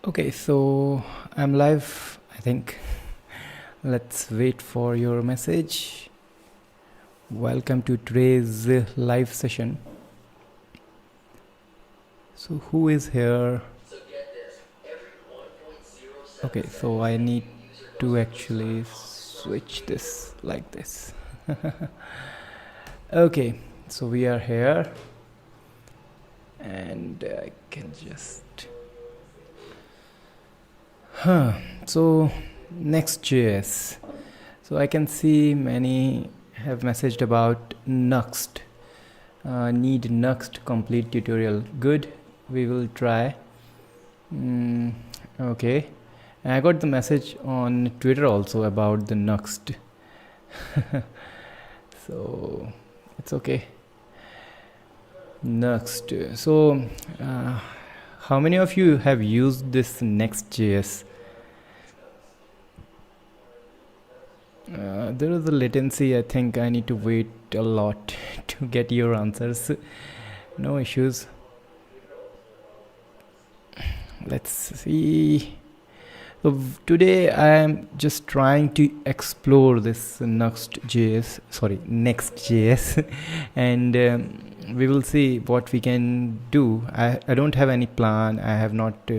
Okay, so I'm live, I think. Let's wait for your message. Welcome to today's live session. So who is here? Okay, so I need to actually switch this like this. Okay, so we are here and I can just so Nextjs. So I can see many have messaged about Next. Need Next complete tutorial. Good, we will try. Okay, and I got the message on Twitter also about the Next. So it's okay. Next. So how many of you have used this Next.js? There is a latency. I think I need to wait a lot to get your answers. No issues. Let's see. So today I am just trying to explore this Next.js, and we will see what we can do. I don't have any plan. I have not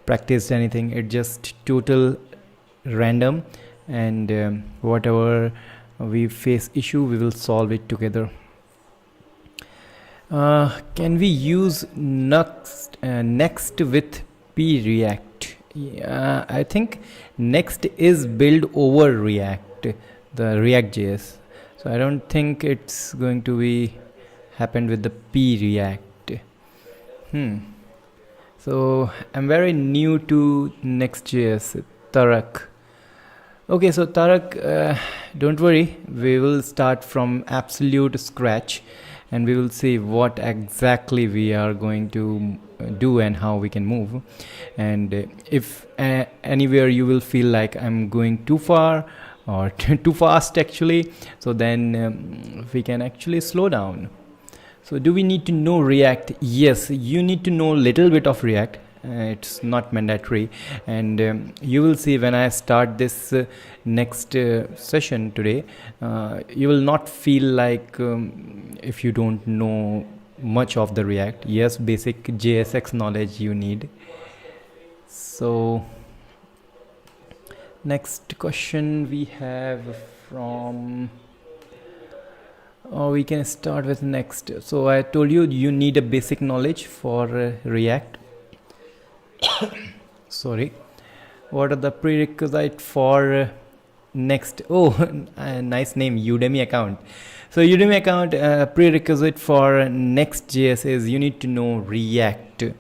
practiced anything. It's just total random, and whatever we face issue, we will solve it together. Can we use next with React? Yeah, I think Next is built over React, the Reactjs. So I don't think it's going to be happened with the React. So I'm very new to Nextjs. Tarak. Okay, so Tarak, don't worry, we will start from absolute scratch and we will see what exactly we are going to do and how we can move. And if anywhere you will feel like I'm going too far or too fast actually, so then we can actually slow down. So do we need to know React? Yes, you need to know a little bit of React. It's not mandatory, and you will see when I start this next session today, you will not feel like if you don't know much of the React. Yes, basic JSX knowledge you need. So next question we have from, we can start with Next. So I told you need a basic knowledge for React. Sorry, what are the prerequisites for Next? Oh, nice name, Udemy account. So Udemy account, prerequisite for Next.js is you need to know React.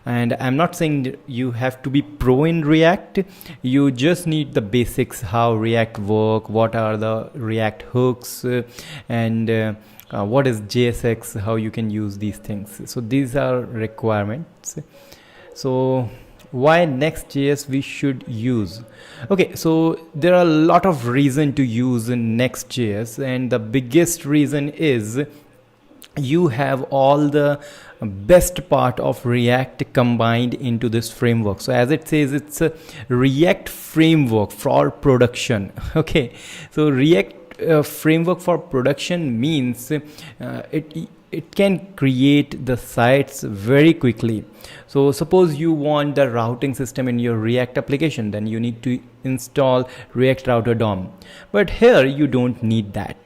And I'm not saying you have to be pro in React. You just need the basics, how React work, what are the React hooks, and what is JSX, how you can use these things. So these are requirements. So why Next.js we should use? Okay, so there are a lot of reasons to use Next.js, and the biggest reason is you have all the best part of React combined into this framework. So as it says, it's a React framework for production. Okay, so React framework for production means it can create the sites very quickly. So suppose you want the routing system in your React application, then you need to install React Router DOM. But here you don't need that.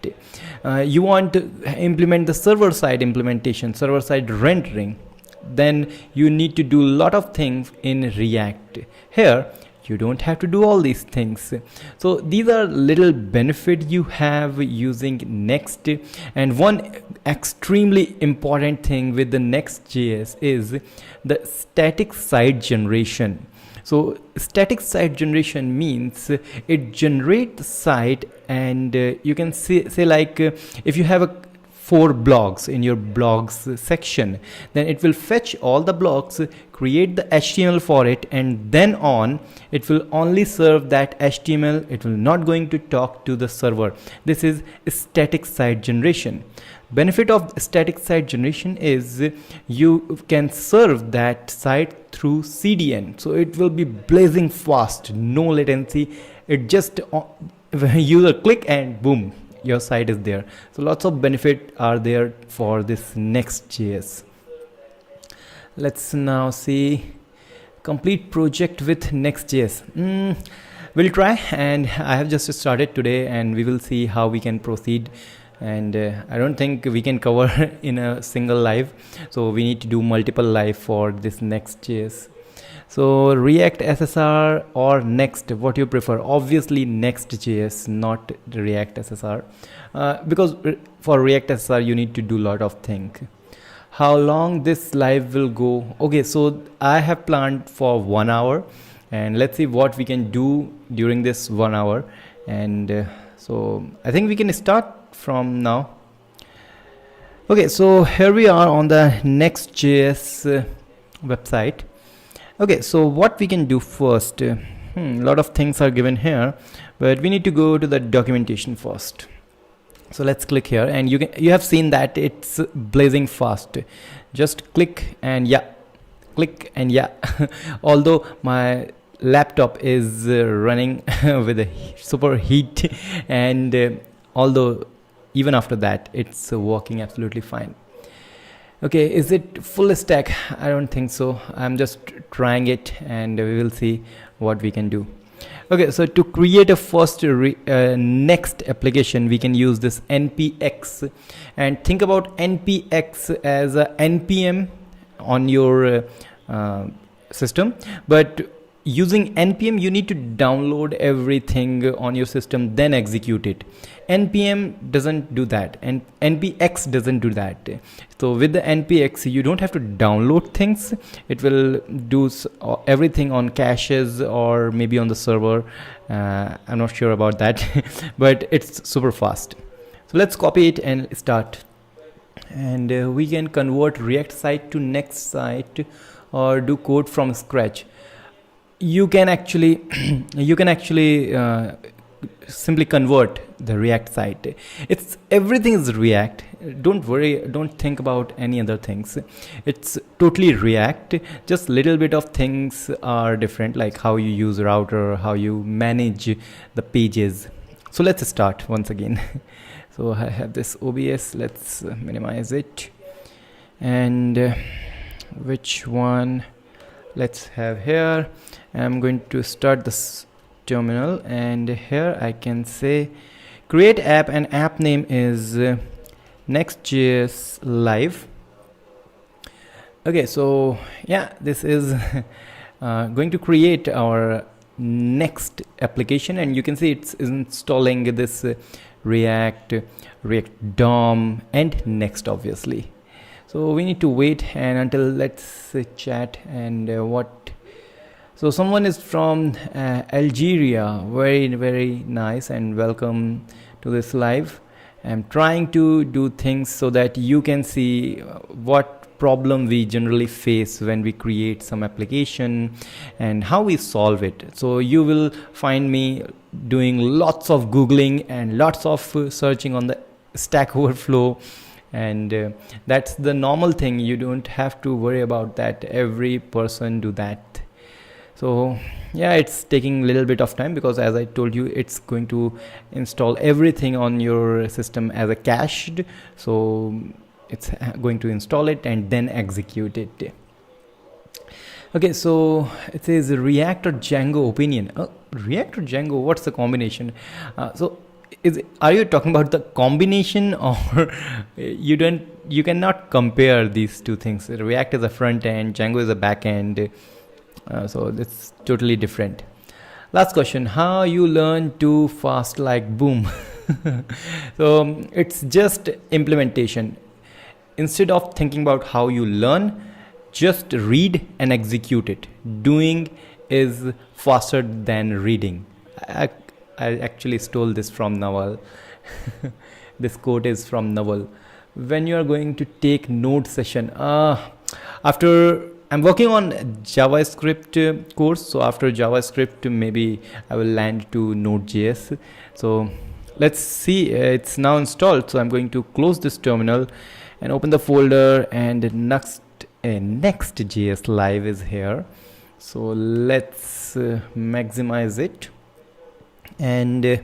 You want to implement the server-side implementation, server-side rendering, then you need to do a lot of things in React. Here you don't have to do all these things. So these are little benefit you have using Next. And one extremely important thing with the Next.js is the static site generation. So static site generation means it generates the site, and you can say like if you have 4 blogs in your blogs section, then it will fetch all the blogs, create the HTML for it, and then on it will only serve that HTML. It will not going to talk to the server. This is static site generation. Benefit of static site generation is you can serve that site through CDN, so it will be blazing fast, no latency. It just user click and boom, your site is there. So lots of benefit are there for this Next.js. Let's now see complete project with Next.js. We'll try, and I have just started today, and we will see how we can proceed. And I don't think we can cover in a single live, so we need to do multiple live for this Next.js. So React SSR or Next, what you prefer? Obviously Next.js, not React SSR, because for React SSR you need to do a lot of things. How long this live will go? Okay, so I have planned for 1 hour, and let's see what we can do during this 1 hour. And so I think we can start from now. Okay, so here we are on the Next.js website. Okay, so what we can do first, a lot of things are given here, but we need to go to the documentation first. So let's click here, and you have seen that it's blazing fast. Just click and yeah, click and yeah. Although my laptop is running with a super heat, and although even after that it's working absolutely fine. Okay, is it full stack? I don't think so. I'm just trying it, and we will see what we can do. Okay, so to create a first Next application, we can use this npx, and think about npx as a npm on your system. But using npm, you need to download everything on your system, then execute it. npm doesn't do that, and npx doesn't do that. So with the npx, you don't have to download things. It will do everything on caches or maybe on the server. I'm not sure about that, but it's super fast. So let's copy it and start. And we can convert React site to Next site or do code from scratch. You can actually simply convert the React site. It's everything is React. Don't worry, don't think about any other things. It's totally React. Just little bit of things are different, like how you use router, how you manage the pages. So let's start once again. So I have this OBS. Let's minimize it. And which one? Let's have here. I'm going to start this terminal, and here I can say create app, and app name is Nextjs live. Okay, so yeah, this is going to create our Next application, and you can see it's installing this React DOM and Next, obviously. So we need to wait and until let's chat. And so someone is from Algeria. Very nice, and welcome to this live. I'm trying to do things so that you can see what problem we generally face when we create some application and how we solve it. So you will find me doing lots of Googling and lots of searching on the Stack Overflow. And that's the normal thing. You don't have to worry about that. Every person do that. So yeah, it's taking a little bit of time because, as I told you, it's going to install everything on your system as a cached. So it's going to install it and then execute it. Okay, so it says React or Django opinion. React or Django, what's the combination? Are you talking about the combination, or you cannot compare these two things? React is a front end, Django is a back end, so it's totally different. Last question: how you learn too fast like boom? So it's just implementation. Instead of thinking about how you learn, just read and execute it. Doing is faster than reading. I actually stole this from Naval. This quote is from Naval. When you are going to take node session, after I'm working on JavaScript course, so after JavaScript maybe I will land to Node.js. So let's see, it's now installed. So I'm going to close this terminal and open the folder, and Next.js live is here. So let's maximize it. And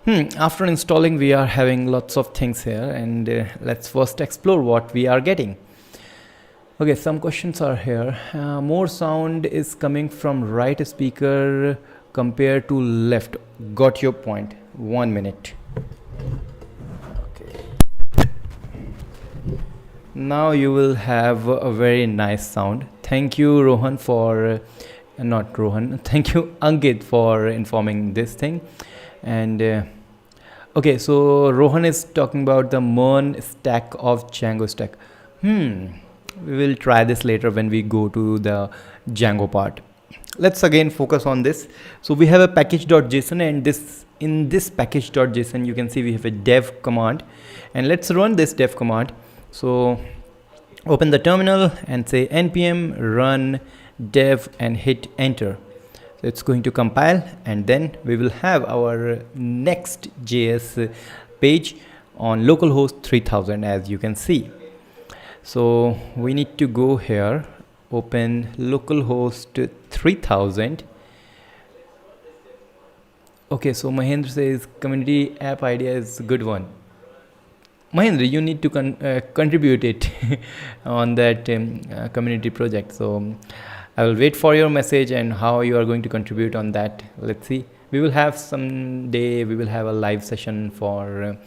after installing, we are having lots of things here, and let's first explore what we are getting. Okay, some questions are here. More sound is coming from right speaker compared to left. Got your point. 1 minute. Okay. Now you will have a very nice sound. Thank you, Rohan, for not Rohan. Thank you, Ankit, for informing this thing. And okay, so Rohan is talking about the Mern stack of Django stack. We will try this later when we go to the Django part. Let's again focus on this. So we have a package.json, and in this package.json you can see we have a dev command, and let's run this dev command. So open the terminal and say npm run dev and hit enter. So it's going to compile, and then we will have our Next.js page on localhost 3000, as you can see. So we need to go here, open localhost 3000. Okay, so Mahendra says community app idea is a good one. Mahendra, you need to contribute it on that community project. So I will wait for your message and how you are going to contribute on that. Let's see. We will have someday, we will have a live session for,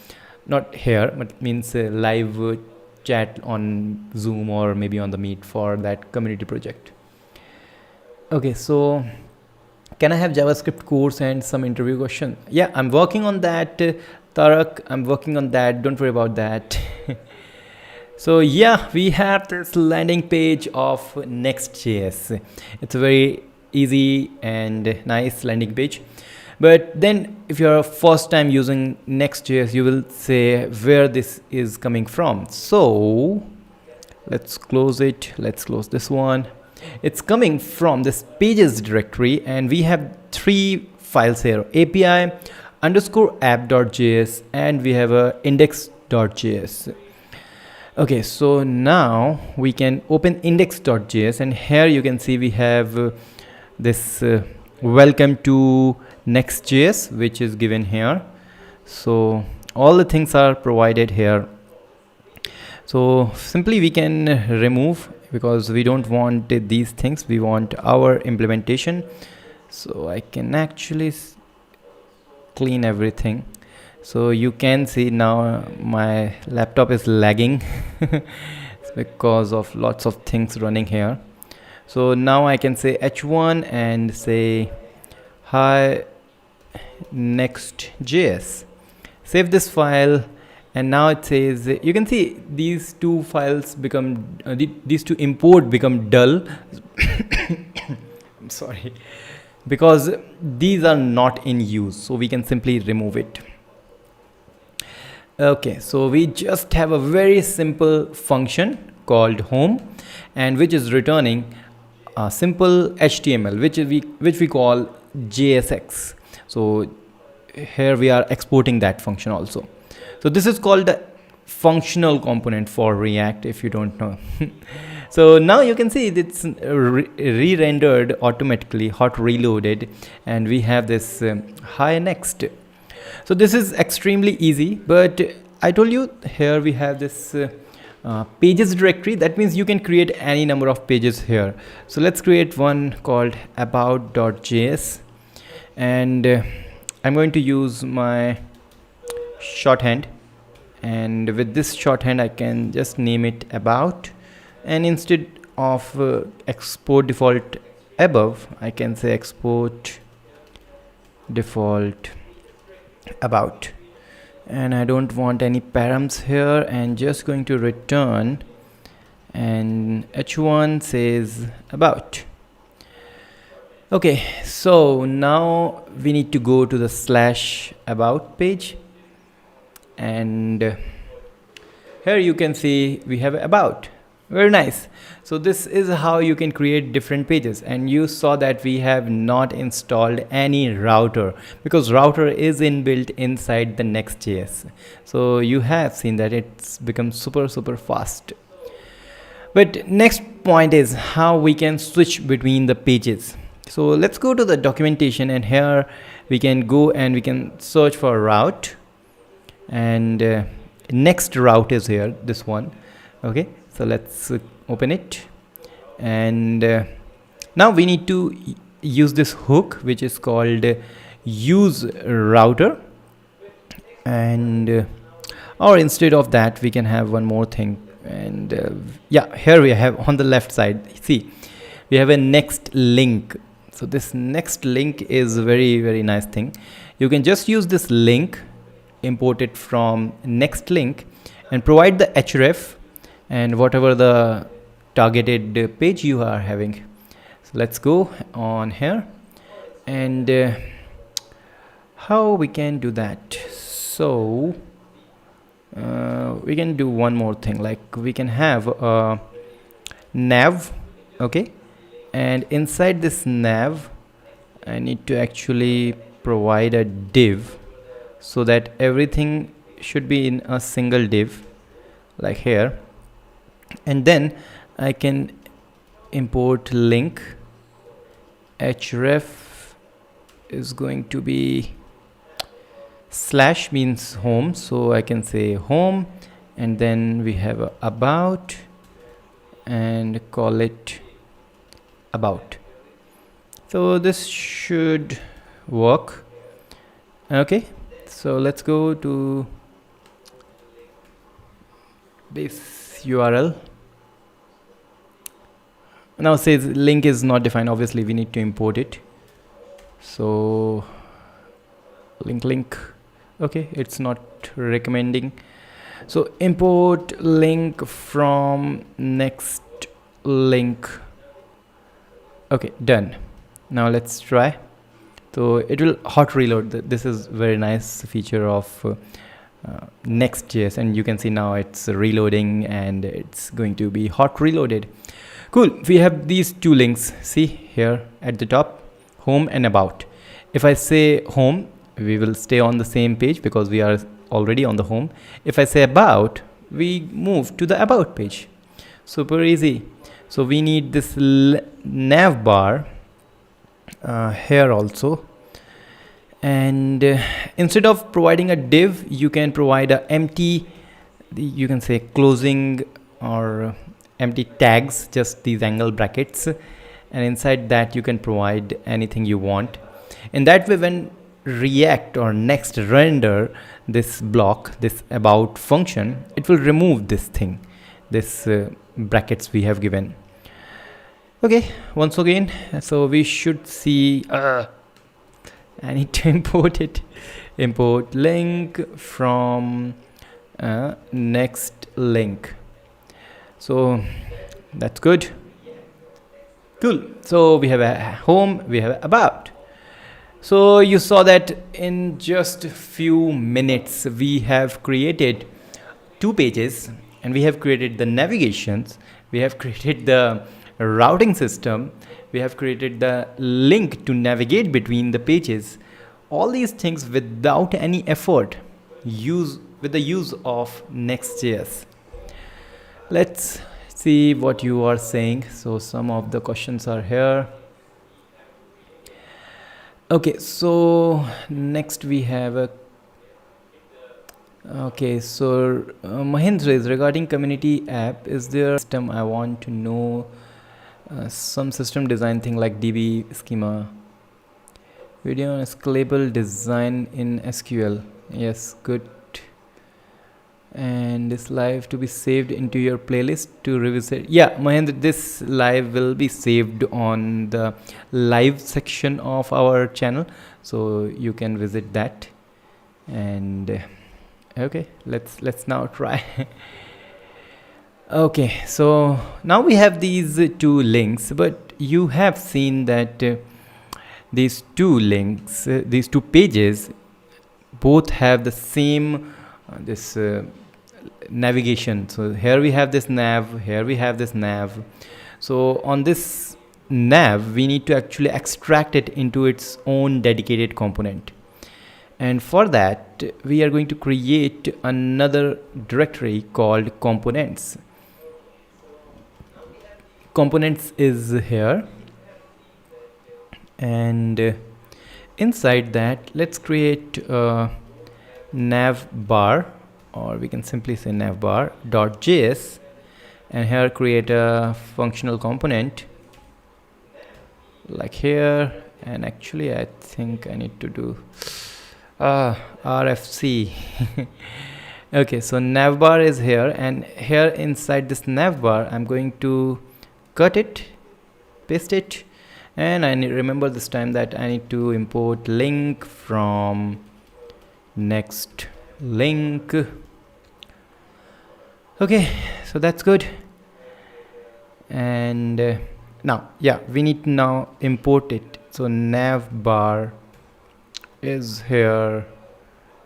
not here, but means live chat on Zoom or maybe on the Meet for that community project. Okay, so can I have JavaScript course and some interview question? Yeah, I'm working on that, Tarak. I'm working on that. Don't worry about that. So yeah, we have this landing page of Nextjs. It's a very easy and nice landing page. But then if you're first time using Next.js, you will say where this is coming from. So let's close it. Let's close this one. It's coming from this pages directory, and we have 3 files here: API underscore app.js, and we have a index.js. Okay, so now we can open index.js, and here you can see we have this welcome to Next.js, which is given here. So all the things are provided here. So simply we can remove, because we don't want these things. We want our implementation. So I can actually clean everything. So you can see now my laptop is lagging. It's because of lots of things running here. So now I can say h1 and say hi Next.js. Save this file, and now it says, you can see these 2 files become these 2 import become dull. I'm sorry, because these are not in use, so we can simply remove it. Okay, so we just have a very simple function called home, and which is returning a simple HTML, which we call JSX. So here we are exporting that function also. So this is called the functional component for React, if you don't know. So now you can see it's re-rendered automatically, hot reloaded, and we have this hi next. So this is extremely easy, but I told you here we have this pages directory. That means you can create any number of pages here. So let's create one called about.js, and I'm going to use my shorthand, and with this shorthand I can just name it about, and instead of export default above, I can say export default about, and I don't want any params here, and just going to return, and h1 says about. Okay, so now we need to go to the /about page, and here you can see we have about. Very nice. So this is how you can create different pages, and you saw that we have not installed any router because router is inbuilt inside the Next.js. So you have seen that it's become super fast. But next point is how we can switch between the pages. So let's go to the documentation, and here we can go and we can search for route, and next route is here, this one. Okay, so let's open it, and now we need to use this hook which is called use router, and or instead of that we can have one more thing, and yeah, here we have on the left side, see, we have a next link. So this next link is a very nice thing. You can just use this link, import it from next link, and provide the href and whatever the targeted page you are having. So let's go on here, and how we can do that. So we can do one more thing, like we can have a nav. Okay, and inside this nav I need to actually provide a div so that everything should be in a single div, like here, and then I can import link. Href is going to be slash means home, so I can say home, and then we have a about and call it about. So this should work. Okay, so let's go to this URL. Now it says link is not defined. Obviously we need to import it. So link. Okay, it's not recommending. So import link from next link. Okay, done. Now let's try. So it will hot reload. This is very nice feature of Next.js, and you can see now it's reloading and it's going to be hot reloaded. Cool. We have these two links. See here at the top, home and about. If I say home, we will stay on the same page because we are already on the home. If I say about, we move to the about page. Super easy. So we need this navbar here also, and instead of providing a div, you can provide a empty, you can say closing or empty tags, just these angle brackets, and inside that you can provide anything you want. In that way, when React or Next render this block, this about function, it will remove this thing, this brackets we have given. Okay, once again, so we should see I need to import it. Import link from next link. So that's good. Cool. So we have a home, we have about. So you saw that in just a few minutes we have created two pages, and we have created the navigations, we have created the routing system, we have created the link to navigate between the pages. All these things without any effort, with the use of Next.js. Let's see what you are saying. So some of the questions are here. Okay, so next we have a okay, so Mahendra is regarding community app, is there system? I want to know some system design thing like DB schema, video on scalable design in SQL. Yes, good. And this live to be saved into your playlist to revisit. Yeah, Mahendra, this live will be saved on the live section of our channel, so you can visit that. And okay, let's now try. Okay, so now we have these two links, but you have seen that these two links, these two pages both have the same this navigation. So here we have this nav, here we have this nav. So on this nav we need to actually extract it into its own dedicated component, and for that we are going to create another directory called components. Components is here, and inside that let's create a navbar, or we can simply say navbar.js, and here create a functional component like here. And actually I think I need to do RFC. Okay, so navbar is here, and here inside this navbar I'm going to cut it, paste it, and I need, remember this time that I need to import link from next link. Okay, so that's good. And now we need to now import it. So navbar is here,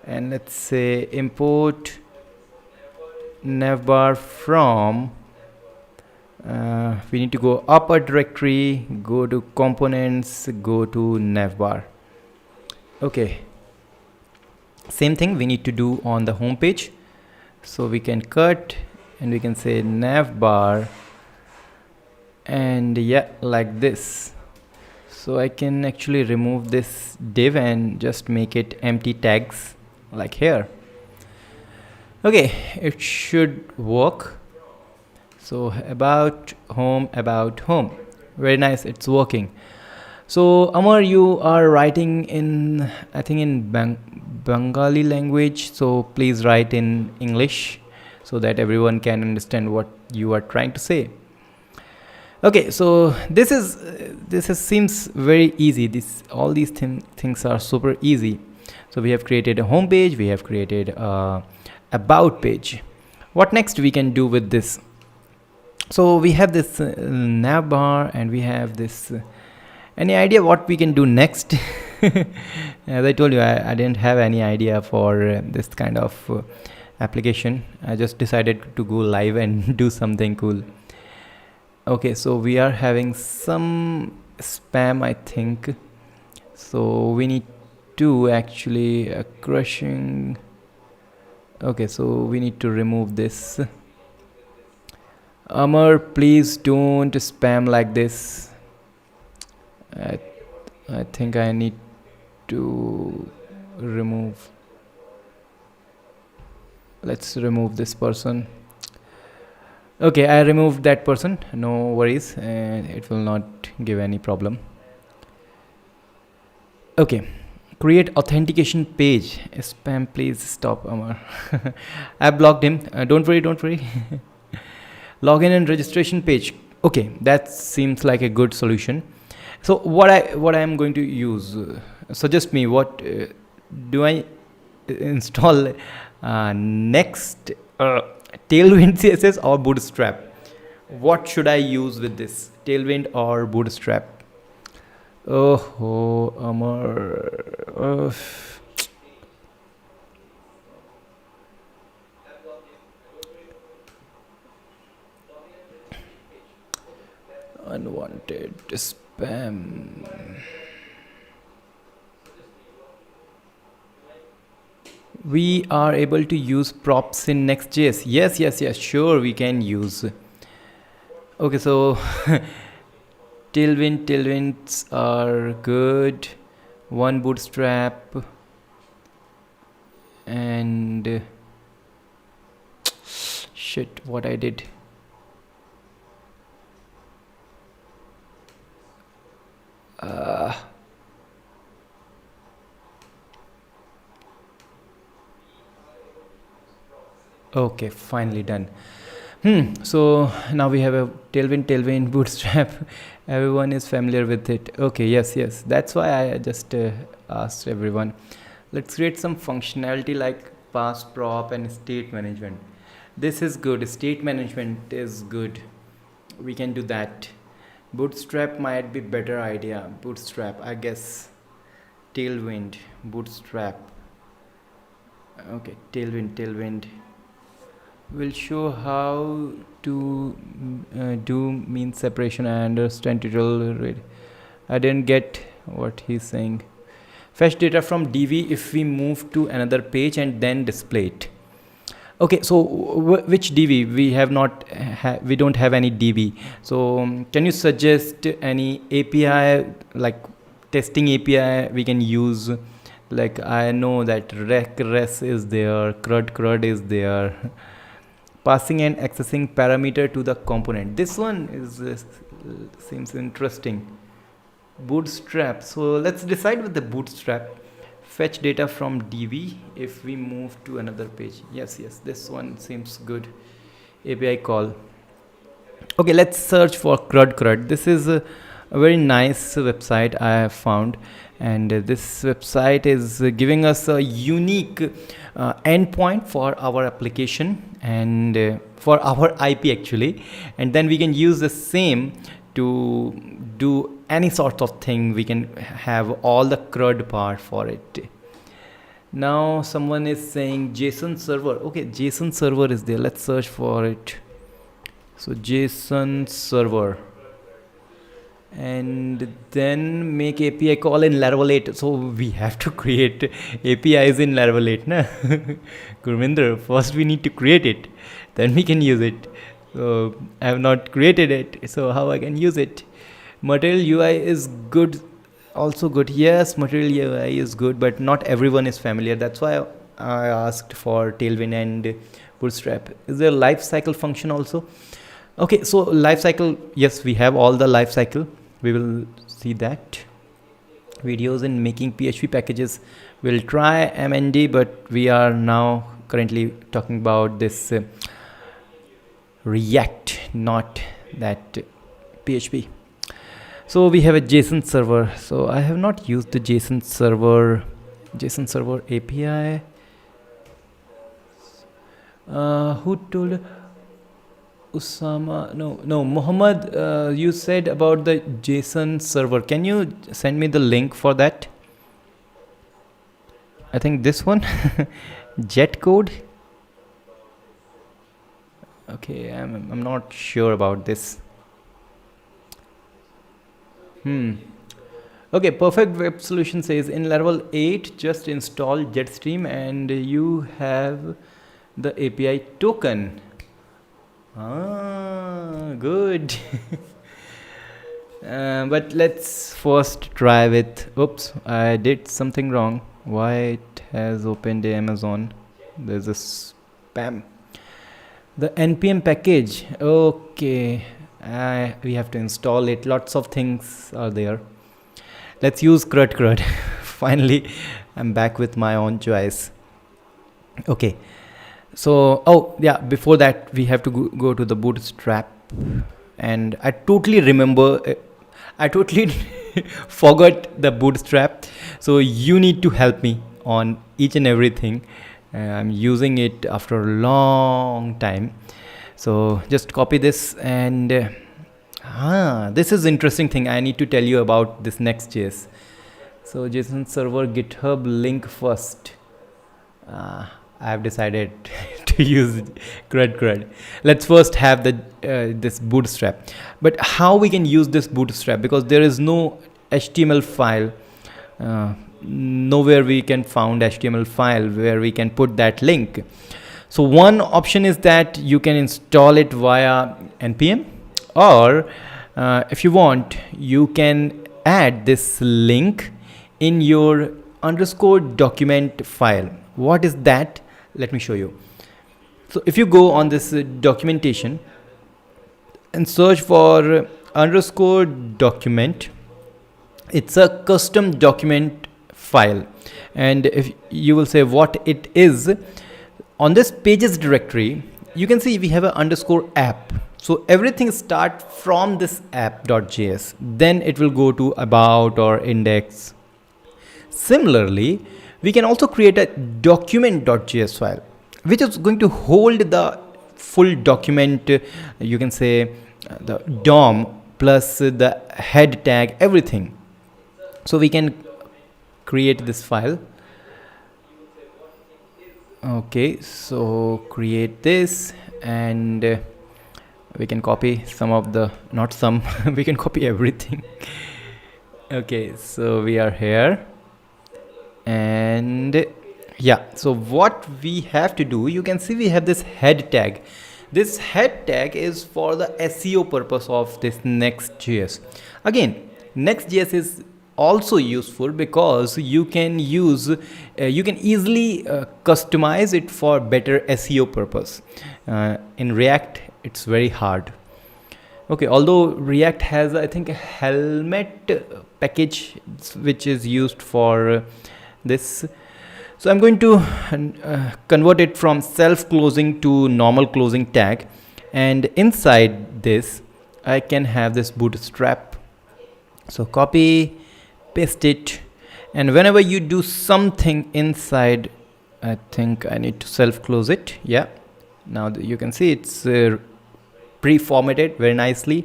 and let's say import navbar from we need to go up a directory, go to components, go to navbar. Okay, same thing we need to do on the home page. So we can cut and we can say navbar, and like this. So I can actually remove this div and just make it empty tags like here. Okay, it should work. So about home, very nice, it's working. So Amar, you are writing in, I think in Bengali language, so please write in English so that everyone can understand what you are trying to say. Okay, so this seems very easy. All these things are super easy. So we have created a home page, we have created a about page. What next we can do with this? So we have this navbar, and we have this. Any idea what we can do next? As I told you, I didn't have any idea for this kind of application. I just decided to go live and do something cool. Okay, so we are having some spam, I think. So we need to actually crushing. Okay, so we need to remove this. Amar, please don't spam like this. I think I need to remove. Let's remove this person. Okay, I removed that person, no worries, it will not give any problem. Okay, create authentication page. Spam, please stop, Amar. I blocked him. Don't worry. Login and registration page. Okay, that seems like a good solution. So what I am going to use, suggest me, what do I install? Next Tailwind CSS or Bootstrap? What should I use with this, Tailwind or Bootstrap? Oh Amar, unwanted spam. We are able to use props in Next.js. Yes, sure, we can use. Okay, so tailwinds are good. One bootstrap, and shit, what I did. Okay, finally done. So now we have a tailwind bootstrap. Everyone is familiar with it. Okay, yes, that's why I just asked everyone. Let's create some functionality like pass prop and state management. This is good. State management is good. We can do that. Bootstrap might be better idea. Bootstrap, I guess. Tailwind, bootstrap. Okay, tailwind. will show how to do mean separation. I understand tutorial read. I didn't get what he's saying. Fetch data from DB if we move to another page and then display it. Okay, so which DB? We have not, we don't have any DB. So can you suggest any API, like testing API we can use? Like I know that res is there, crud is there. Passing and accessing parameter to the component. This one is seems interesting. Bootstrap. So let's decide with the bootstrap. Fetch data from DB if we move to another page. Yes, this one seems good. API call. Okay, let's search for crud. This is a very nice website I have found, and this website is giving us a unique endpoint for our application and for our IP actually, and then we can use the same to do any sort of thing. We can have all the CRUD part for it. Now someone is saying JSON server. Okay, JSON server is there. Let's search for it. So JSON server, and then make API call in Laravel 8. So we have to create APIs in Laravel 8, na? Gurvinder, first we need to create it, then we can use it. So I have not created it, so how I can use it? Material UI is good, also good. Yes, Material UI is good, but not everyone is familiar. That's why I asked for Tailwind and Bootstrap. Is there a lifecycle function also? Okay, so lifecycle, yes, we have all the lifecycle. We will see that. Videos in making PHP packages. We'll try MND, but we are now currently talking about this React, not that PHP. So we have a JSON server. So I have not used the JSON server API. Who told? Usama? No, Muhammad, you said about the JSON server. Can you send me the link for that? I think this one, jet code. Okay, I'm not sure about this. Okay, Perfect Web Solution says in Laravel 8 just install Jetstream and you have the API token. Good. But let's first try with, oops, I did something wrong. Why it has opened Amazon? There's a spam. The npm package. Okay, we have to install it. Lots of things are there. Let's use crud. Finally, I'm back with my own choice. Okay. So, oh yeah, before that we have to go to the Bootstrap, and I totally remember, I totally forgot the Bootstrap. So you need to help me on each and everything. I'm using it after a long time. So just copy this, and this is interesting thing. I need to tell you about this Nextjs. So JSON server GitHub link first. I have decided to use crud. Let's first have the this Bootstrap. But how we can use this Bootstrap? Because there is no HTML file. Nowhere we can found HTML file where we can put that link. So one option is that you can install it via npm, or if you want, you can add this link in your _document file. What is that? Let me show you. So if you go on this documentation and search for _document, it's a custom document file, and if you will say what it is, on this pages directory you can see we have a _app. So everything start from this app.js, then it will go to about or index. Similarly, we can also create a document.js file, which is going to hold the full document. You can say the DOM plus the head tag, everything. So we can create this file. Okay, so create this, and we can copy some of the, not some, we can copy everything. Okay, so we are here, and yeah, so what we have to do, you can see we have this head tag. This head tag is for the SEO purpose of this Next.js. Again, Next.js is also useful because you can use, you can easily customize it for better SEO purpose. In React, it's very hard. Okay, although React has, I think, a helmet package which is used for this. So I'm going to convert it from self-closing to normal closing tag, and inside this I can have this bootstrap. So copy, paste it, and whenever you do something inside, I think I need to self-close it. Yeah, now you can see it's pre-formatted very nicely.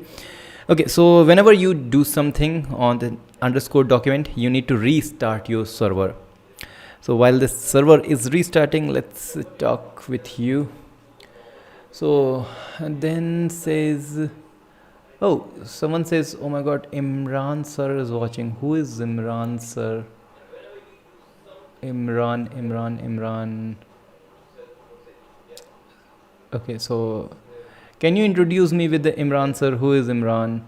Okay, so whenever you do something on the underscore document, you need to restart your server. So while this server is restarting, let's talk with you. So and then says, oh, someone says, oh my god, Imran sir is watching. Who is Imran sir? Imran. Okay, so can you introduce me with the Imran sir? Who is Imran?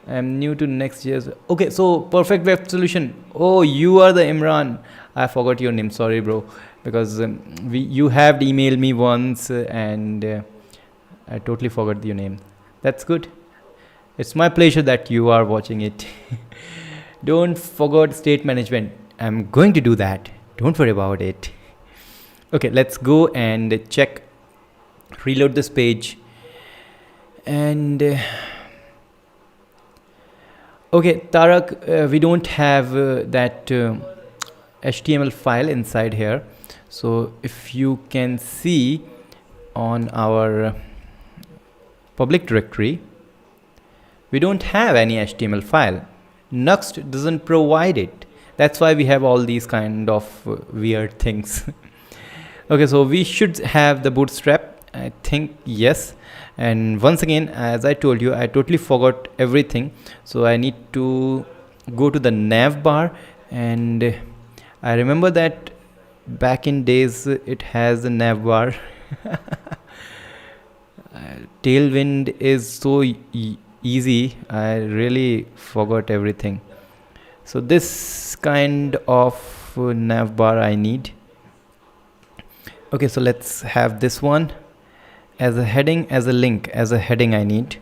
I'm new to Nextjs. Okay, so Perfect Web Solution. Oh, you are the Imran. I forgot your name. Sorry, bro. Because you have emailed me once and I totally forgot your name. That's good. It's my pleasure that you are watching it. Don't forget state management. I'm going to do that. Don't worry about it. Okay, let's go and check. Reload this page. And okay, Tarak, we don't have that HTML file inside here. So if you can see on our public directory, we don't have any HTML file. Next doesn't provide it. That's why we have all these kind of weird things. Okay, so we should have the bootstrap. I think yes. And once again, as I told you, I totally forgot everything. So I need to go to the navbar, and I remember that back in days it has the navbar. Tailwind is so easy. I really forgot everything. So this kind of navbar I need. Okay, so let's have this one as a heading, as a link, as a heading I need.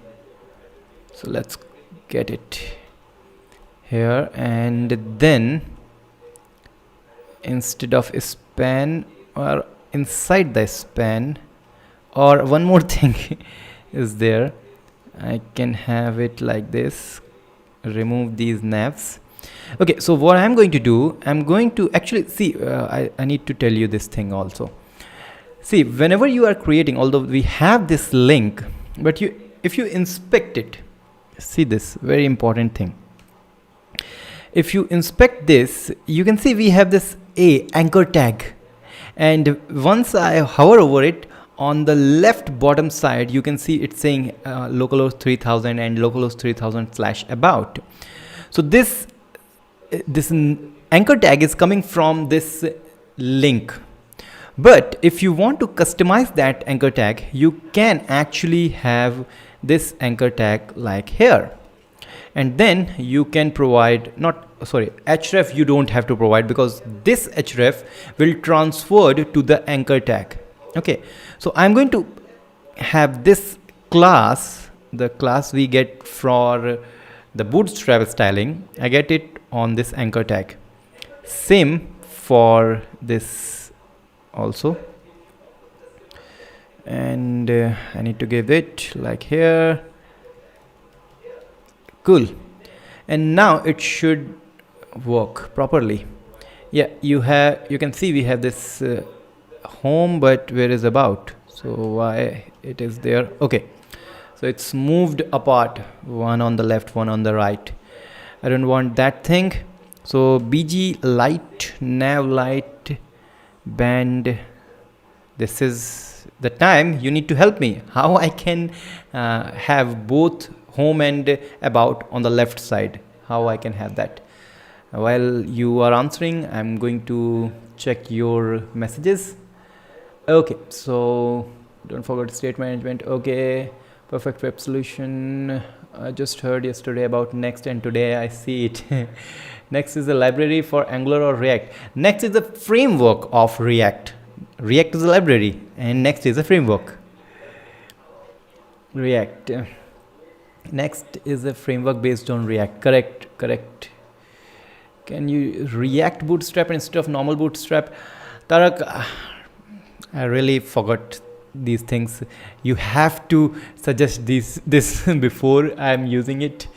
So let's get it here, and then instead of span, or inside the span, or one more thing is there, I can have it like this. Remove these navs. Okay, so what I'm going to do, I'm going to actually see, I need to tell you this thing also. See, whenever you are creating, although we have this link, but if you inspect it, see this very important thing. If you inspect this, you can see we have this anchor tag, and once I hover over it, on the left bottom side you can see it's saying localhost 3000 and localhost 3000/about. So this anchor tag is coming from this link. But if you want to customize that anchor tag, you can actually have this anchor tag like here, and then you can provide, href you don't have to provide, because this href will transfer to the anchor tag. Okay, so I'm going to have this class, the class we get for the bootstrap styling, I get it on this anchor tag. Same for this also, and I need to give it like here. Cool. And now it should work properly. Yeah, you can see we have this home, but where is about? So why it is there? Okay, so it's moved apart, one on the left, one on the right. I don't want that thing. So bg light, nav light, band This is the time you need to help me. How I can have both home and about on the left side? How I can have that? While you are answering, I'm going to check your messages. Okay, so don't forget state management. Okay, perfect web solution. I just heard yesterday about Next, and today I see it. Next is a library for Angular or React. Next is the framework of React. React is a library, and Next is a framework. React. Next is a framework based on React. Correct. Can you React Bootstrap instead of normal Bootstrap? Tarak, I really forgot these things. You have to suggest this before I'm using it.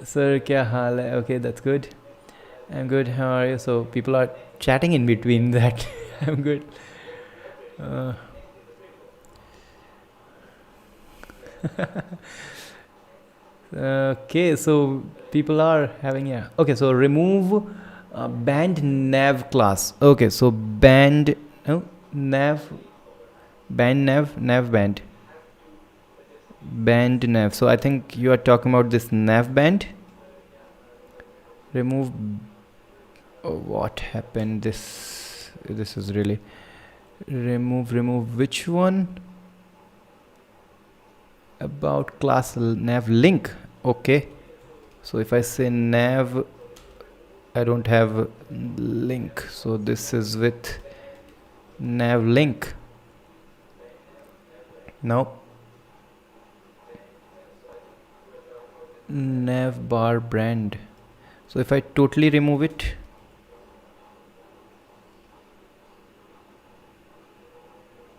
Sir, kya haal hai? Okay, that's good. I'm good. How are you? So people are chatting in between that. I'm good. Okay, so people are having, yeah. Okay, so remove band nav class. Okay, so band nav nav. So I think you are talking about this nav band. Remove. Oh, what happened? This is really remove which one? About class nav link. Okay, so if I say nav, I don't have link, so this is with nav link. No, navbar brand. So if I totally remove it,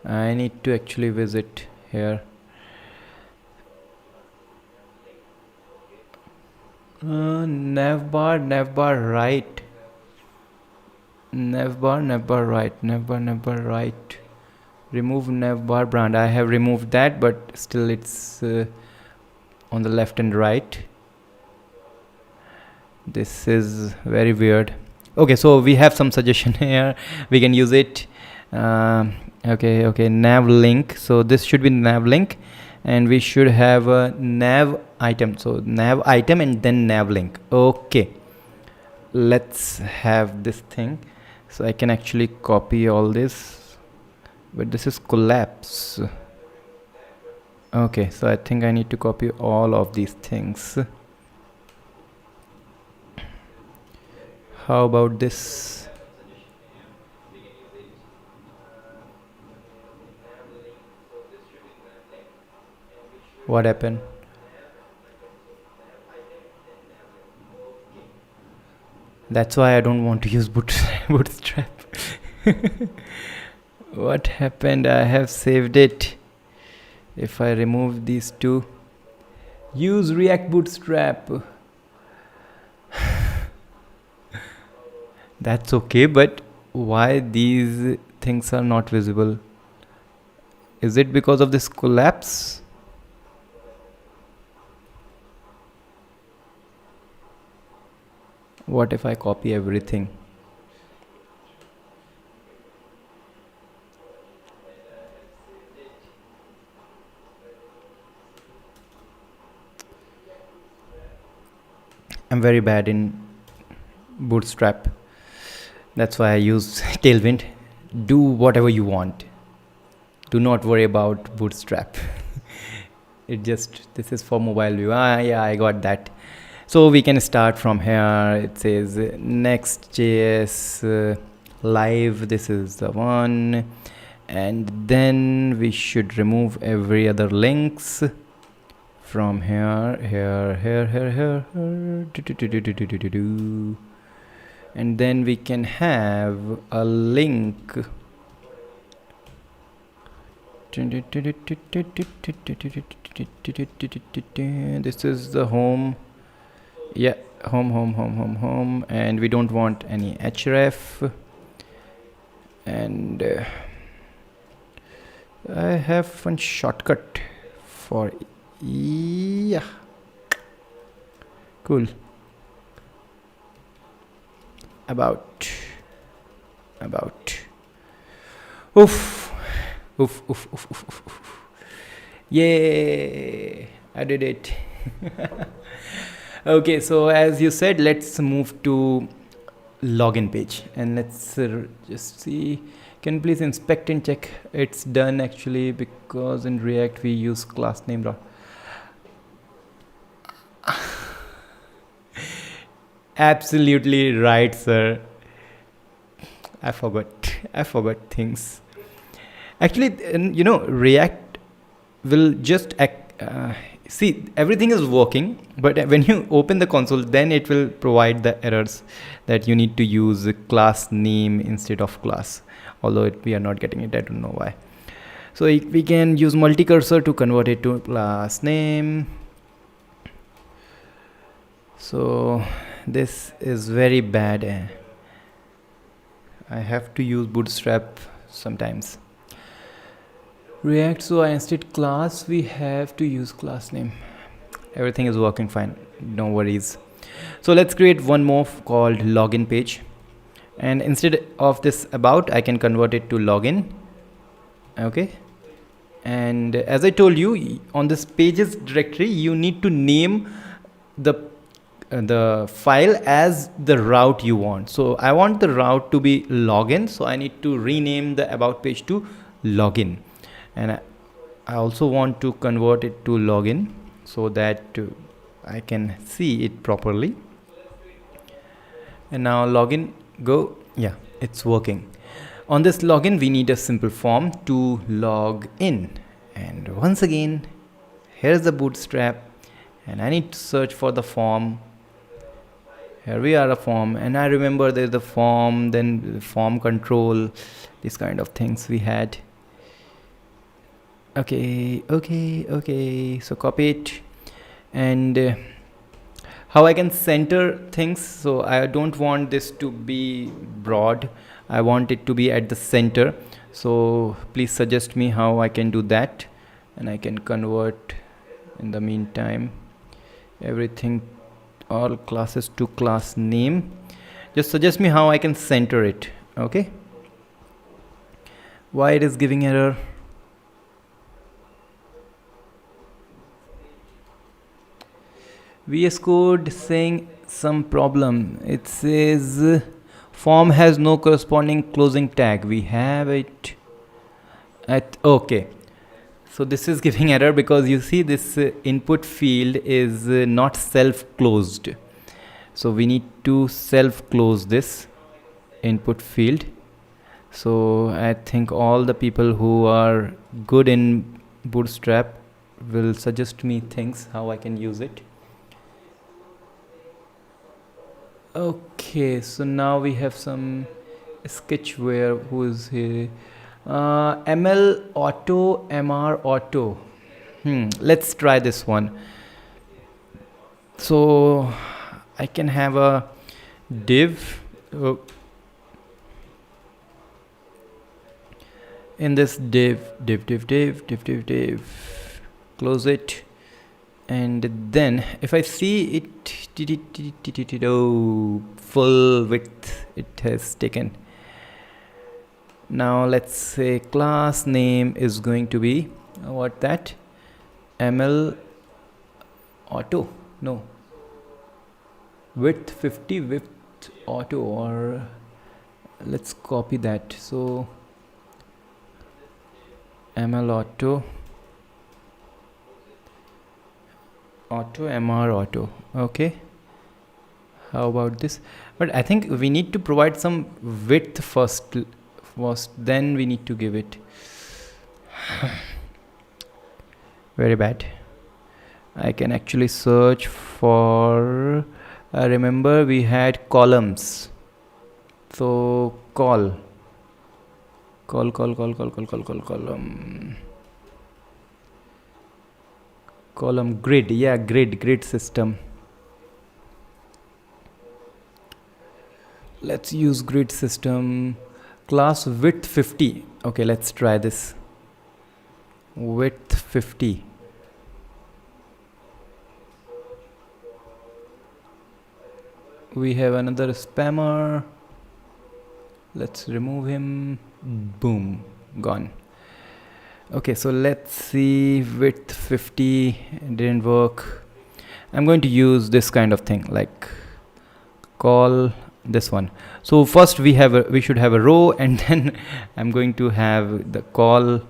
I need to actually visit here. Navbar right. Navbar right. Remove navbar brand. I have removed that, but still it's on the left and right. This is very weird. Okay, so we have some suggestion here. We can use it. Okay, nav link. So this should be nav link, and we should have a nav item. So nav item and then nav link. Okay, let's have this thing. So I can actually copy all this, but this is collapse. Okay, so I think I need to copy all of these things. How about this? What happened? That's why I don't want to use Bootstrap. What happened? I have saved it. If I remove these two, use React Bootstrap. That's okay, but why these things are not visible? Is it because of this collapse? What if I copy everything? I'm very bad in Bootstrap. That's why I use Tailwind. Do whatever you want. Do not worry about Bootstrap. This is for mobile view. Yeah, I got that. So we can start from here. It says Nextjs live. This is the one. And then we should remove every other links from here. And then we can have a link. This is the home. Yeah, home, and we don't want any href. And I have one shortcut for, yeah, cool. About. Oof, Oof, oof, oof, oof, oof, oof. Yay, I did it. Okay, so as you said, let's move to login page and let's just see. Can you please inspect and check it's done actually, because in React we use class name. Absolutely right, sir. I forgot. I forgot things. Actually, React will just see everything is working, but when you open the console, then it will provide the errors that you need to use class name instead of class. Although we are not getting it, I don't know why. So we can use multi-cursor to convert it to class name. So this is very bad. I have to use Bootstrap sometimes. React, so I instead class, we have to use class name. Everything is working fine, no worries. So let's create one more called login page, and instead of this about, I can convert it to login. Okay, and as I told you, on this pages directory you need to name the file as the route you want. So I want the route to be login, so I need to rename the about page to login, and I also want to convert it to login so that I can see it properly. And now login, go. Yeah, it's working. On this login we need a simple form to log in, and once again here's the Bootstrap, and I need to search for the form. Here we are, a form, and I remember there's the form, then form control, these kind of things we had. Okay, so copy it, and how I can center things. So I don't want this to be broad, I want it to be at the center. So please suggest me how I can do that, and I can convert in the meantime everything, all classes to class name. Just suggest me how I can center it. Okay, why it is giving error? VS Code saying some problem. It says form has no corresponding closing tag. We have it at okay. So this is giving error because you see this input field is not self-closed. So we need to self-close this input field. So I think all the people who are good in Bootstrap will suggest me things how I can use it. Okay, so now we have some sketchware. Who is here? ML auto, MR auto. Let's try this one. So I can have a div. In this div, close it. And then if I see it, oh, full width it has taken. Now let's say class name is going to be what, that ML auto, no, width 50, width auto, or let's copy that. So ML auto, MR auto. Okay, how about this? But I think we need to provide some width first, then we need to give it. Very bad. I can actually search for, remember we had columns. So column. Column grid, yeah, grid system. Let's use grid system. Class width 50. Okay, let's try this. Width 50. We have another spammer. Let's remove him. Boom, gone. Okay, so let's see. Width 50 didn't work. I'm going to use this kind of thing, like call this one. So first we should have a row, and then I'm going to have the call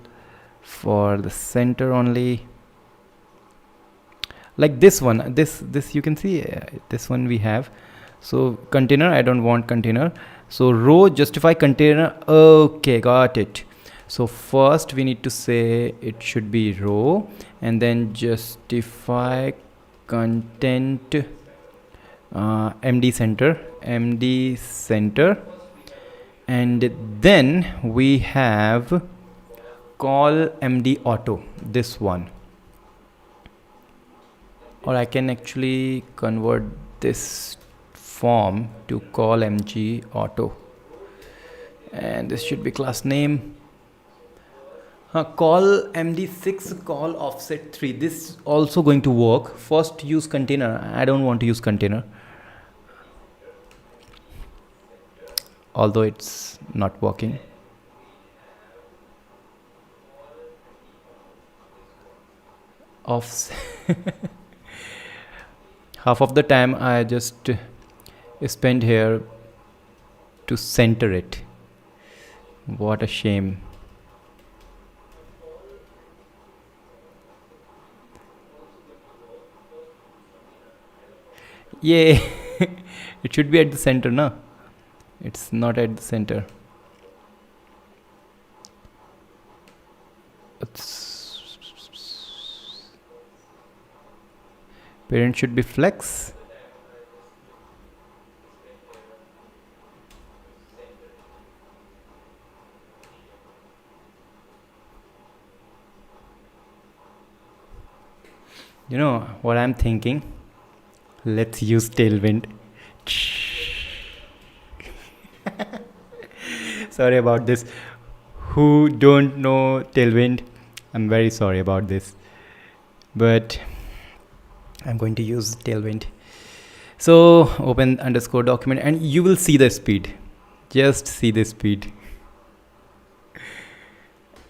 for the center only, like this one. This you can see, this one we have. So container, I don't want container. So row justify container. Okay, got it. So first we need to say it should be row, and then justify content md center, and then we have call md auto, this one. Or I can actually convert this form to call mg auto, and this should be class name. Call md6 call offset 3, this also going to work. First use container, I don't want to use container, although it's not working. Offset half of the time I just spend here to center it. What a shame. Yay. It should be at the center, no? It's not at the center. Parent should be flex. You know what I'm thinking? Let's use Tailwind. Sorry about this. Who don't know Tailwind, I'm very sorry about this, but I'm going to use Tailwind. So open underscore document, and you will see the speed. Just see the speed.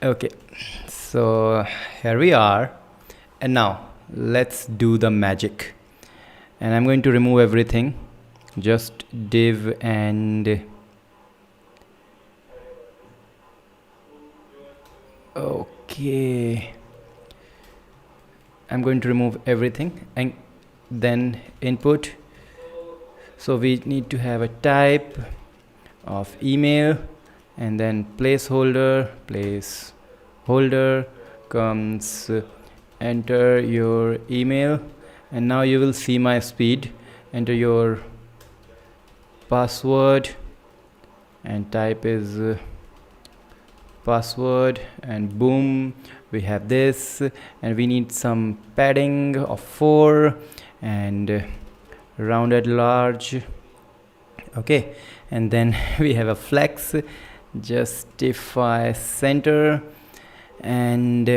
Okay, so here we are, and now let's do the magic. And I'm going to remove everything, just div and okay, I'm going to remove everything, and then input. So we need to have a type of email, and then placeholder comes enter your email, and now you will see my speed. Enter your password, and type is password, and boom, we have this. And we need some padding of 4 and rounded large. Okay, and then we have a flex, justify center, and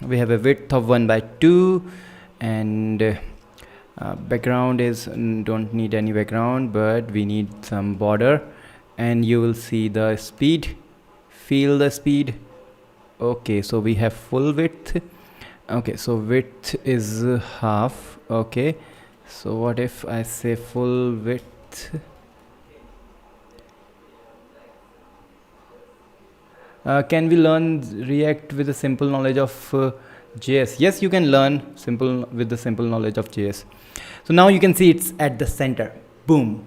we have a width of 1/2, and background is don't need any background, but we need some border. And you will see the speed, feel the speed. Okay, so we have full width. Okay, so width is half. Okay, so what if I say full width? Can we learn React with a simple knowledge of JS? Yes, you can learn simple with the simple knowledge of JS. So now you can see it's at the center, boom,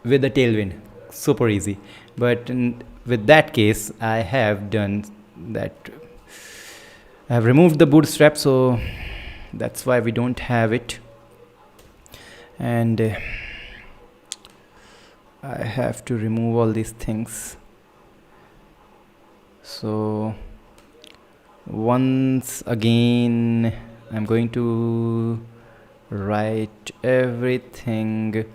with the Tailwind, super easy. But with that case, I have done that. I have removed the bootstrap, so that's why we don't have it. And I have to remove all these things. So once again, I'm going to write everything.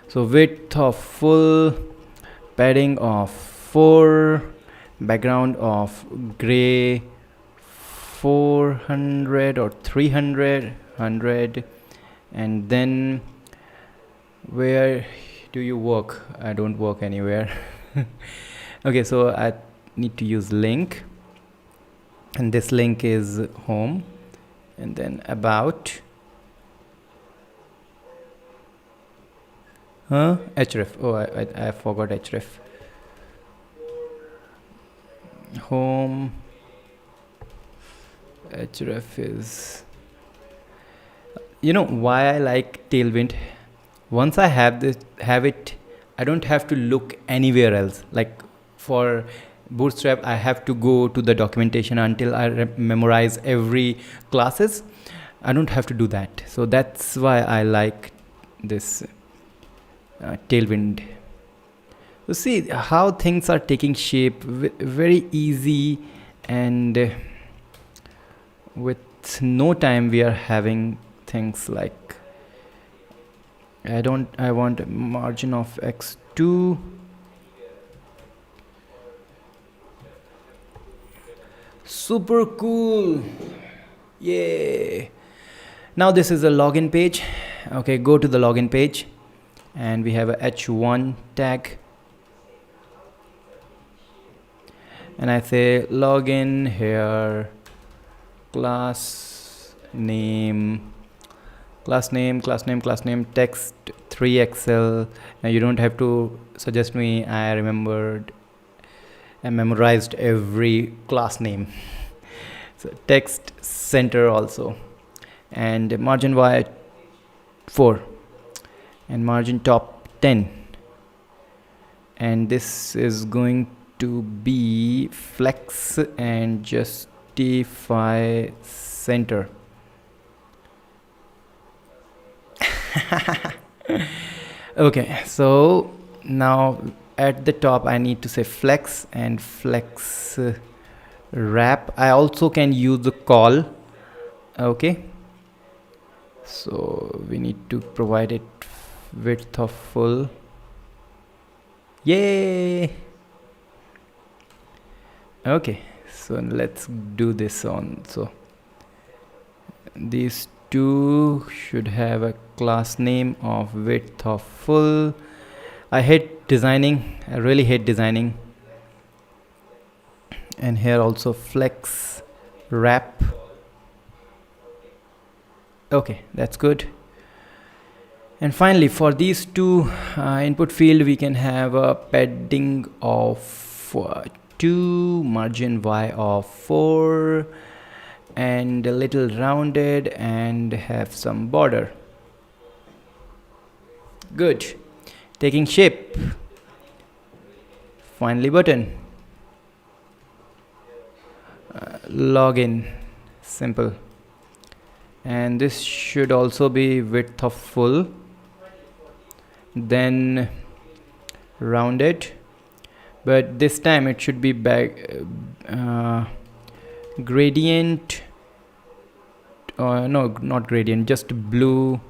So width of full, padding of 4, background of gray 400 or 300, 100, and then where do you work? I don't work anywhere. Okay, so I need to use link, and this link is home, and then about href. Oh, I forgot href. Home href is, you know why I like Tailwind? Once I have it, I don't have to look anywhere else. Like for Bootstrap, I have to go to the documentation until I memorize every classes. I don't have to do that. So that's why I like this Tailwind. You see how things are taking shape, very easy, and with no time we are having things like, I want a margin of x2. Super cool. Yay. Now this is a login page. Okay, go to the login page, and we have a h1 tag, and I say login here, class name, text 3xl. Now you don't have to suggest me, I memorized every class name. So text center also, and margin y 4, and margin top 10, and this is going to be flex and justify center. Okay, so now at the top I need to say flex and flex wrap. I also can use the call. Okay, so we need to provide it width of full. Yay. Okay, so let's do this on. So these two should have a class name of width of full. I hate designing, I really hate designing. And here also flex wrap. Okay, that's good. And finally, for these two input field, we can have a padding of 2, margin y of 4, and a little rounded, and have some border. Good. Taking shape. Finally button. Login. Simple. And this should also be width of full. Then rounded. But this time it should be gradient. No, not gradient, just blue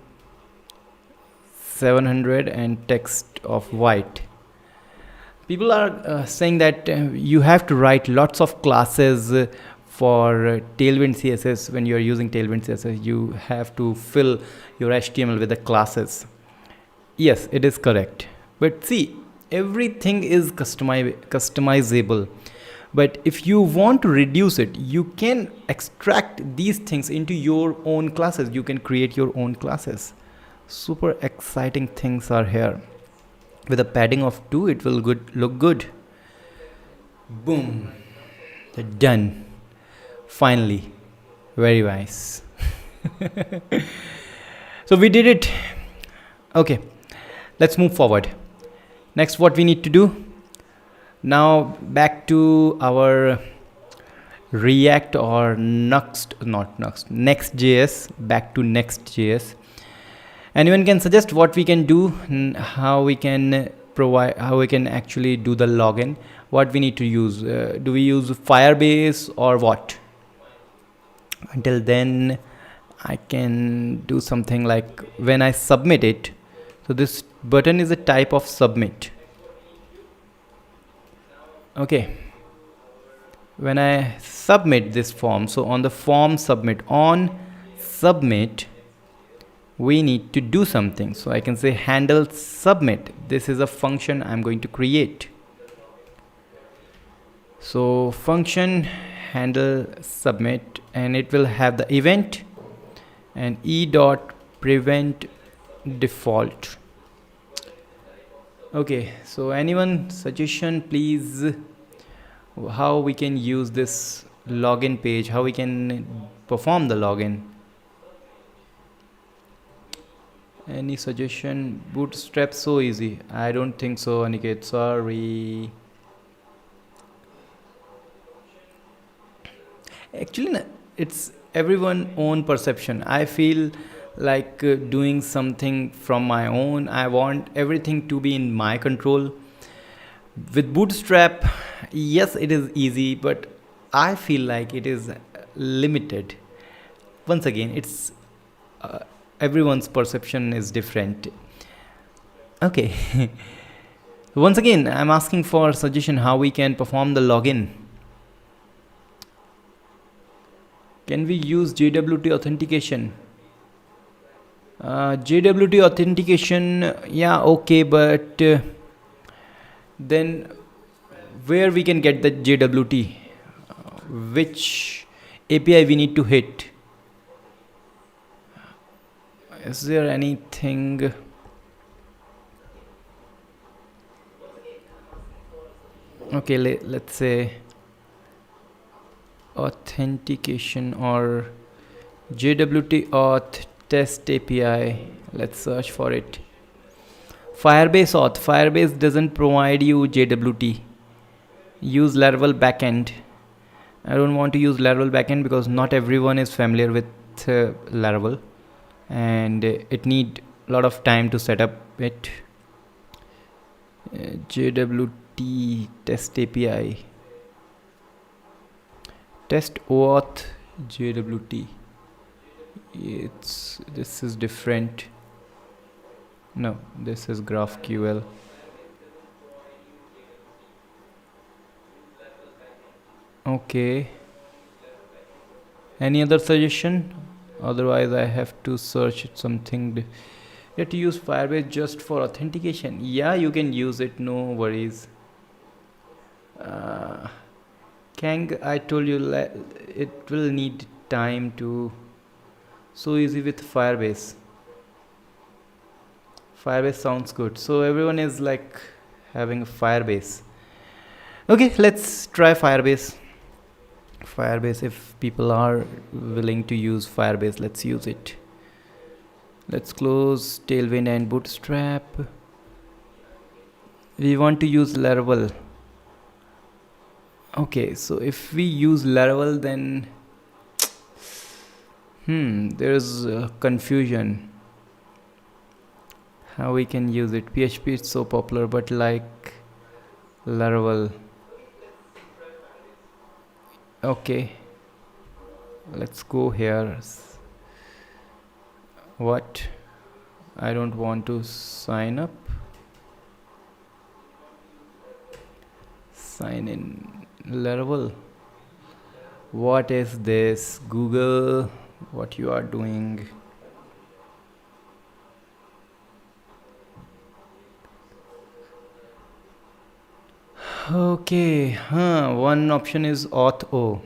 700 and text of white. People are saying that you have to write lots of classes for Tailwind CSS. When you are using Tailwind CSS, you have to fill your HTML with the classes. Yes, it is correct. But see, everything is customizable. But if you want to reduce it, you can extract these things into your own classes. You can create your own classes. Super exciting things are here. With a padding of 2, it will look good. Boom. Done. Finally. Very nice. So we did it. Okay. Let's move forward. Next, what we need to do. Now back to our React or Next.js. Back to Next.js. Anyone can suggest what we can do, how we can actually do the login, what we need to use. Do we use Firebase or what? Until then, I can do something like when I submit it. So this button is a type of submit. Okay. When I submit this form, so on the form submit, we need to do something. So I can say handle submit. This is a function I'm going to create. So function handle submit, and it will have the event and e dot prevent default. Okay, so anyone suggestion please, how we can use this login page, how we can perform the login? Any suggestion? Bootstrap so easy? I don't think so, Aniket, sorry. Actually it's everyone own perception. I feel like doing something from my own. I want everything to be in my control. With bootstrap, yes, it is easy, but I feel like it is limited. Once again, it's everyone's perception is different. Okay. Once again, I'm asking for suggestion how we can perform the login. Can we use JWT authentication? JWT authentication, yeah, okay, but then where we can get the JWT? Which API we need to hit? Is there anything? Okay, let's say authentication or JWT auth test API. Let's search for it. Firebase auth. Firebase doesn't provide you JWT. Use Laravel backend. I don't want to use Laravel backend because not everyone is familiar with Laravel, and it need a lot of time to set up it. JWT test API. Test auth JWT. This is different. No, this is GraphQL. Okay. Any other suggestion? Otherwise, I have to search something. You have to use Firebase just for authentication. Yeah, you can use it. No worries. Kang, I told you it will need time to. So easy with Firebase. Firebase sounds good. So everyone is like having Firebase. Okay, let's try Firebase. Firebase, if people are willing to use Firebase, let's use it. Let's close Tailwind and Bootstrap. We want to use Laravel. Okay, so if we use Laravel, then there's confusion how we can use it. PHP is so popular, but like Laravel. Okay, let's go here. What? I don't want to sign up. Sign in Laravel. What is this? Google, what you are doing? Okay, one option is auth-o.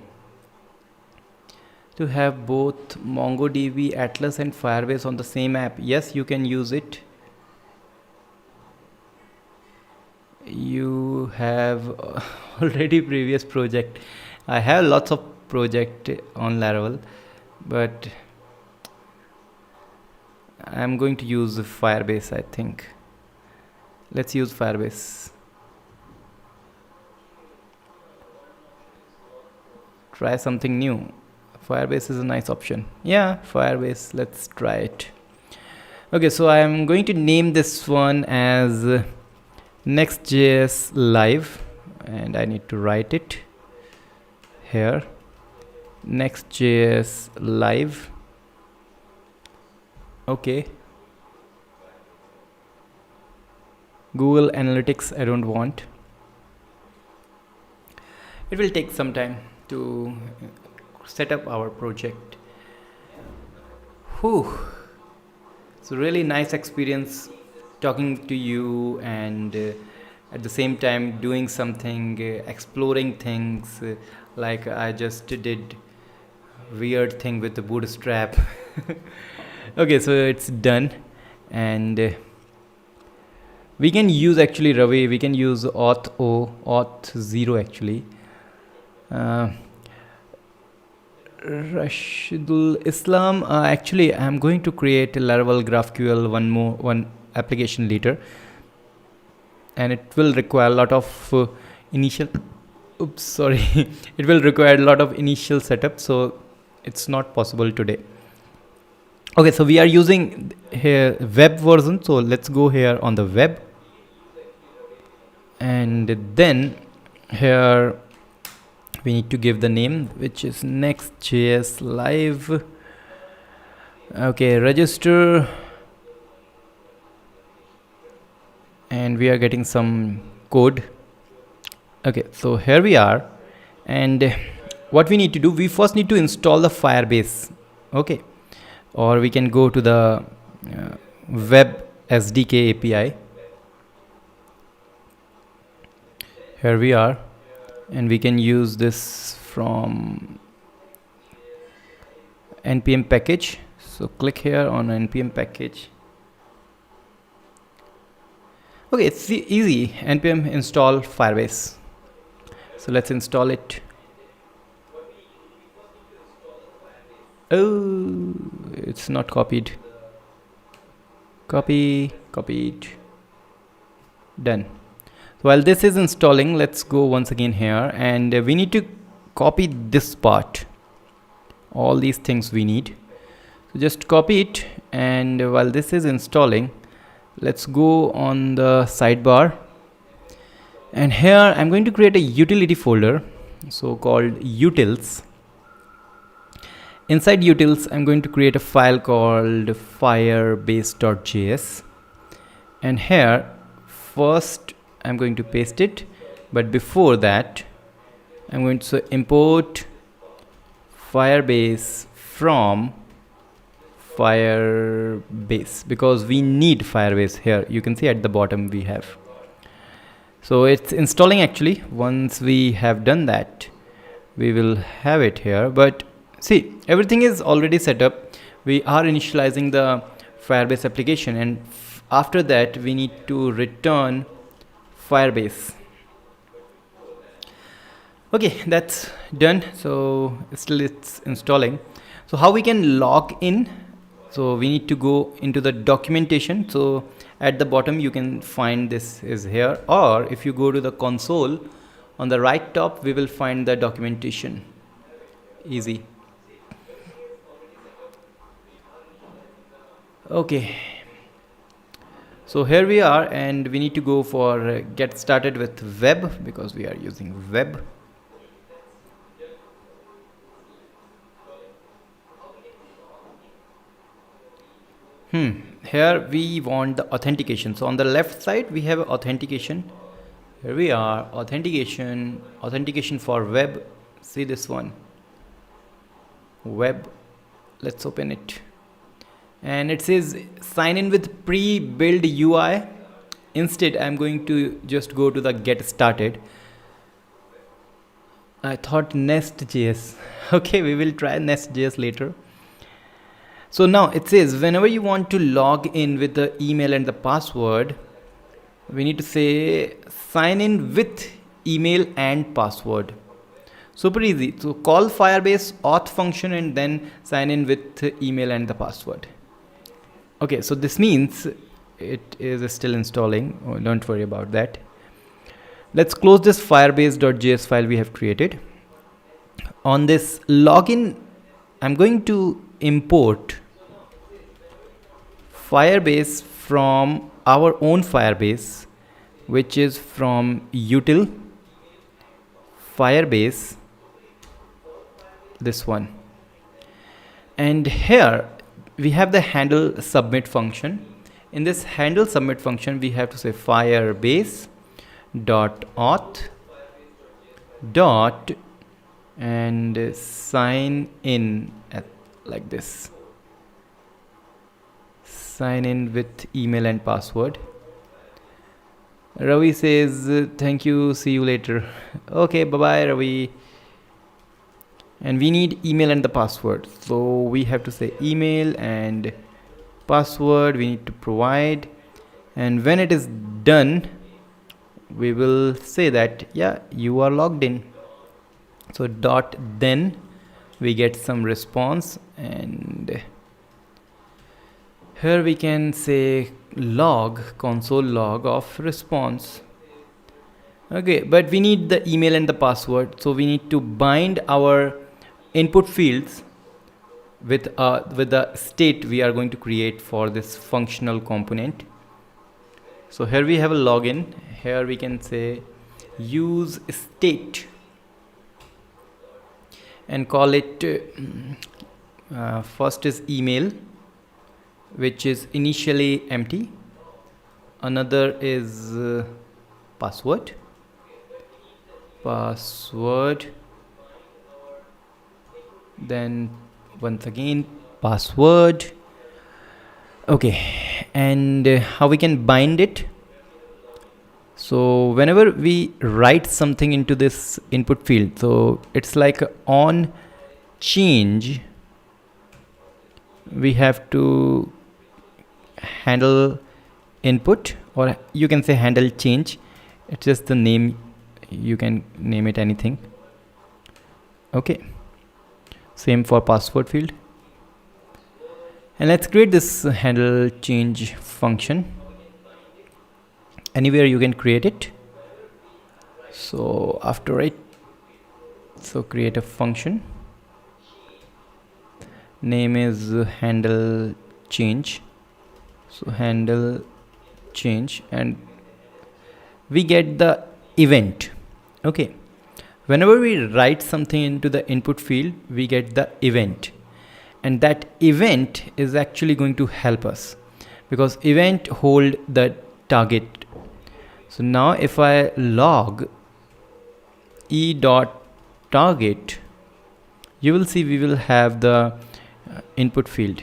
To have both MongoDB, Atlas and Firebase on the same app. Yes, you can use it. You have already previous project. I have lots of project on Laravel, but I'm going to use Firebase, I think. Let's use Firebase. Try something new. Firebase is a nice option. Yeah, Firebase, let's try it. Okay, so I'm going to name this one as Nextjs live, and I need to write it here. Nextjs live. Okay. Google Analytics, I don't want. It will take some time to set up our project. Whew. So really nice experience talking to you, and at the same time doing something, exploring things. like I just did weird thing with the bootstrap. Okay, so it's done, and we can use actually Ravi, we can use auth 0 actually. Rashidul Islam, actually I'm going to create a Laravel GraphQL one application later, and it will require a lot of initial it will require a lot of initial setup, so it's not possible today. Okay, so we are using here web version, so let's go here on the web, and then here we need to give the name, which is Next.js live. Okay, register, and we are getting some code. Okay, so here we are, and what we need to do, we first need to install the Firebase. Okay, or we can go to the web SDK API. Here we are, and we can use this from npm package. So click here on npm package. Okay, it's easy, npm install Firebase. So let's install it. Oh, it's not copied. Copied. Done. While this is installing, let's go once again here, and we need to copy this part. All these things we need. So just copy it, and while this is installing, let's go on the sidebar, and here I'm going to create a utility folder, so called utils. Inside utils, I'm going to create a file called firebase.js, and here first I'm going to paste it, but before that I'm going to import Firebase from Firebase, because we need Firebase here. You can see at the bottom we have. So it's installing actually. Once we have done that, we will have it here, but see, everything is already set up. We are initializing the Firebase application, and after that we need to return Firebase. Okay, that's done. So still it's installing. So how we can log in? So we need to go into the documentation. So at the bottom you can find this is here, or if you go to the console on the right top, we will find the documentation. Easy. Okay, so here we are, and we need to go for get started with web, because we are using web. Here we want the authentication. So on the left side we have authentication. Here we are, authentication for web. See this one, web. Let's open it, and it says sign in with pre-built UI. Instead I'm going to just go to the get started. I thought Nextjs. Okay, we will try Nextjs later. So now it says whenever you want to log in with the email and the password, we need to say sign in with email and password. Super easy. So call Firebase auth function and then sign in with email and the password. Okay, so this means it is still installing. Oh, don't worry about that. Let's close this firebase.js file we have created. On this login, I'm going to import Firebase from our own Firebase, which is from util Firebase, this one. And here we have the handle submit function. In this handle submit function, we have to say Firebase dot auth dot and sign in like this. Sign in with email and password. Ravi says thank you, see you later. Okay, bye bye Ravi. and we need email and the password. So we have to say email and password we need to provide, and when it is done we will say that yeah, you are logged in. So dot then we get some response, and here we can say log, console log of response. Okay, but we need the email and the password, so we need to bind our input fields with the state we are going to create for this functional component. So here we have a login. Here we can say use state and call it first is email, which is initially empty. Another is password, then once again password. Okay, and how we can bind it? So whenever we write something into this input field, so it's like on change, we have to handle input, or you can say handle change. It's just the name, you can name it anything. Okay, same for password field. And let's create this handle change function. Anywhere you can create it. So after it, so create a function. Name is handle change. So handle change, and we get the event. Okay, whenever we write something into the input field, we get the event, and that event is actually going to help us because event hold the target. So now if I log e.target, you will see we will have the input field.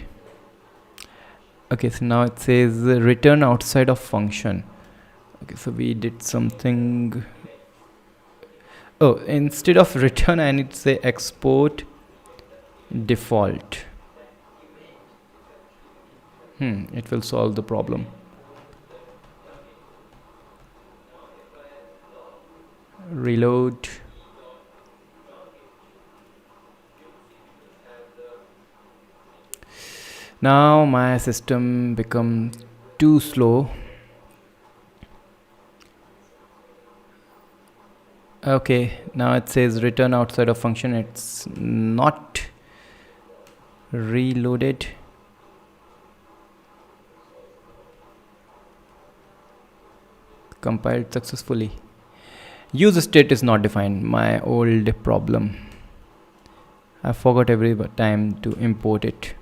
Okay, so now it says return outside of function. Okay, so we did something. Oh, instead of return I need to say export default. It will solve the problem. Reload. Now my system become too slow. Okay, now it says return outside of function. It's not reloaded. Compiled successfully. Use state is not defined. My old problem. I forgot every time to import it.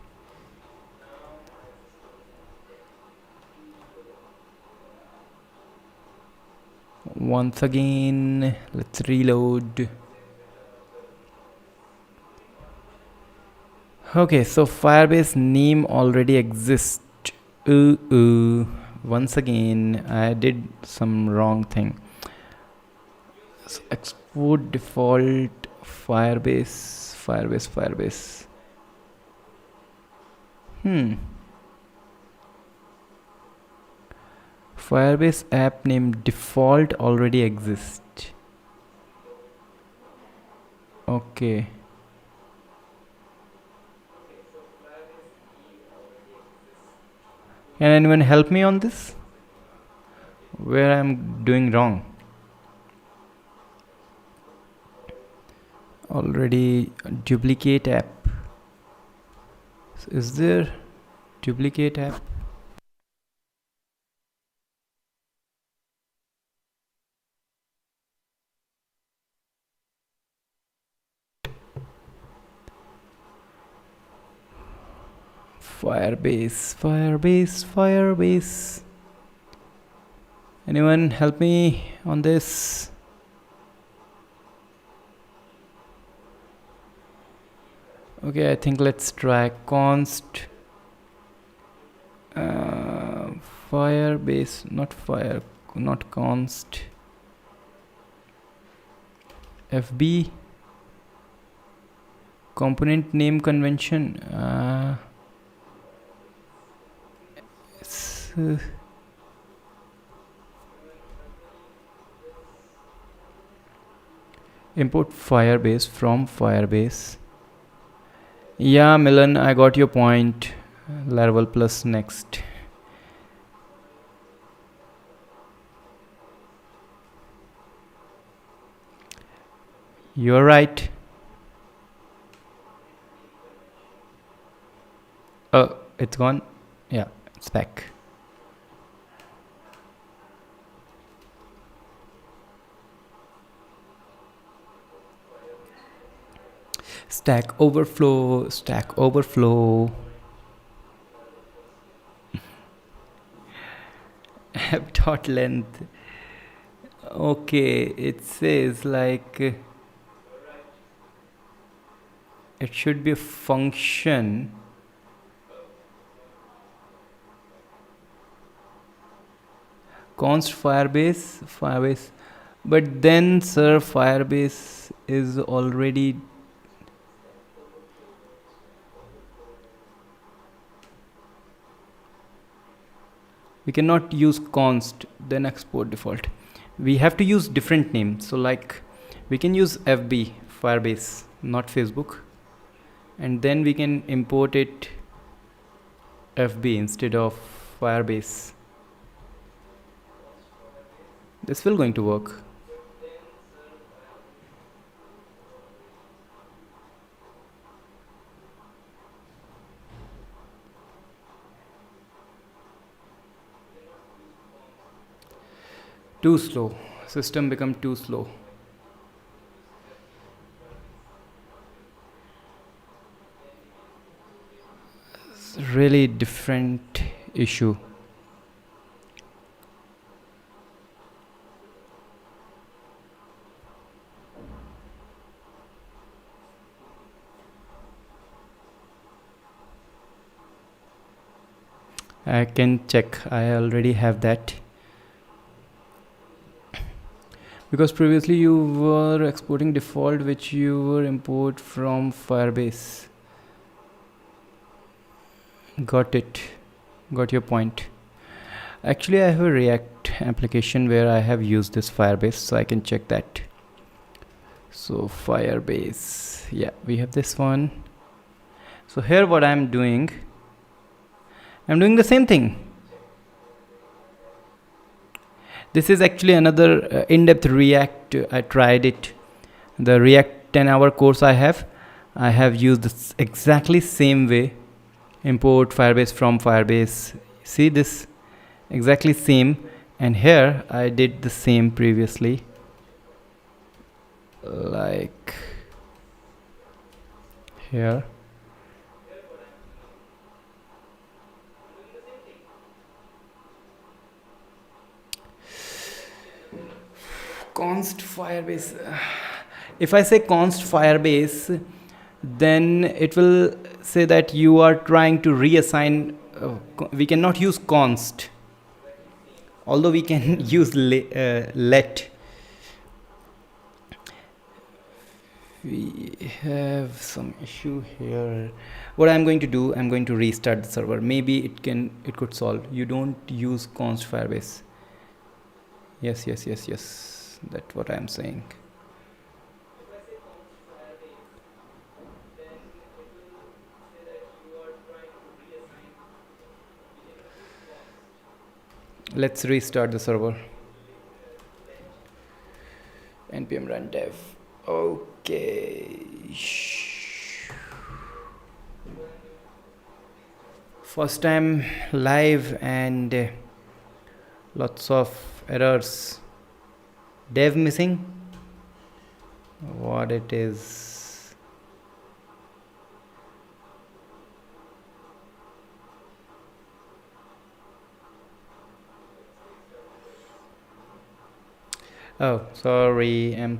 Once again, let's reload. Okay, so Firebase name already exists. Once again, I did some wrong thing. So export default Firebase. Firebase app name default already exists. Okay. Can anyone help me on this? Where I'm doing wrong? Already duplicate app. So is there duplicate app? Firebase. Anyone help me on this? Okay, I think let's try const Firebase, not const FB component name convention. Import Firebase from Firebase. Yeah, Milan, I got your point. Laravel plus Next. You're right. Oh, it's gone. Yeah, it's back. Stack Overflow, Stack Overflow. App dot length. Okay, it says like it should be a function. Const Firebase, but then sir, Firebase is already. We cannot use const then export default. We have to use different name. So like we can use FB Firebase, not Facebook, and then we can import it FB instead of Firebase. This will going to work. Too slow. System become too slow. It's really different issue. I can check. I already have that. Because previously you were exporting default which you were import from Firebase. Got it. Got your point. Actually I have a React application where I have used this Firebase, so I can check that. So Firebase, yeah, we have this one. So here what I'm doing the same thing. This is actually another in-depth React. I tried it. The React 10-hour course I have used this exactly same way. Import Firebase from Firebase. See this? Exactly same. And here I did the same previously. Like here. Const Firebase. If I say const Firebase, then it will say that you are trying to reassign. We cannot use const, although we can use let. We have some issue here. What I'm going to do, I'm going to restart the server. Maybe it could solve. You don't use const Firebase. Yes. That's what I'm saying. Let's restart the server. npm run dev. Okay. First time live and lots of errors. Dev missing. What it is? Oh, sorry. I'm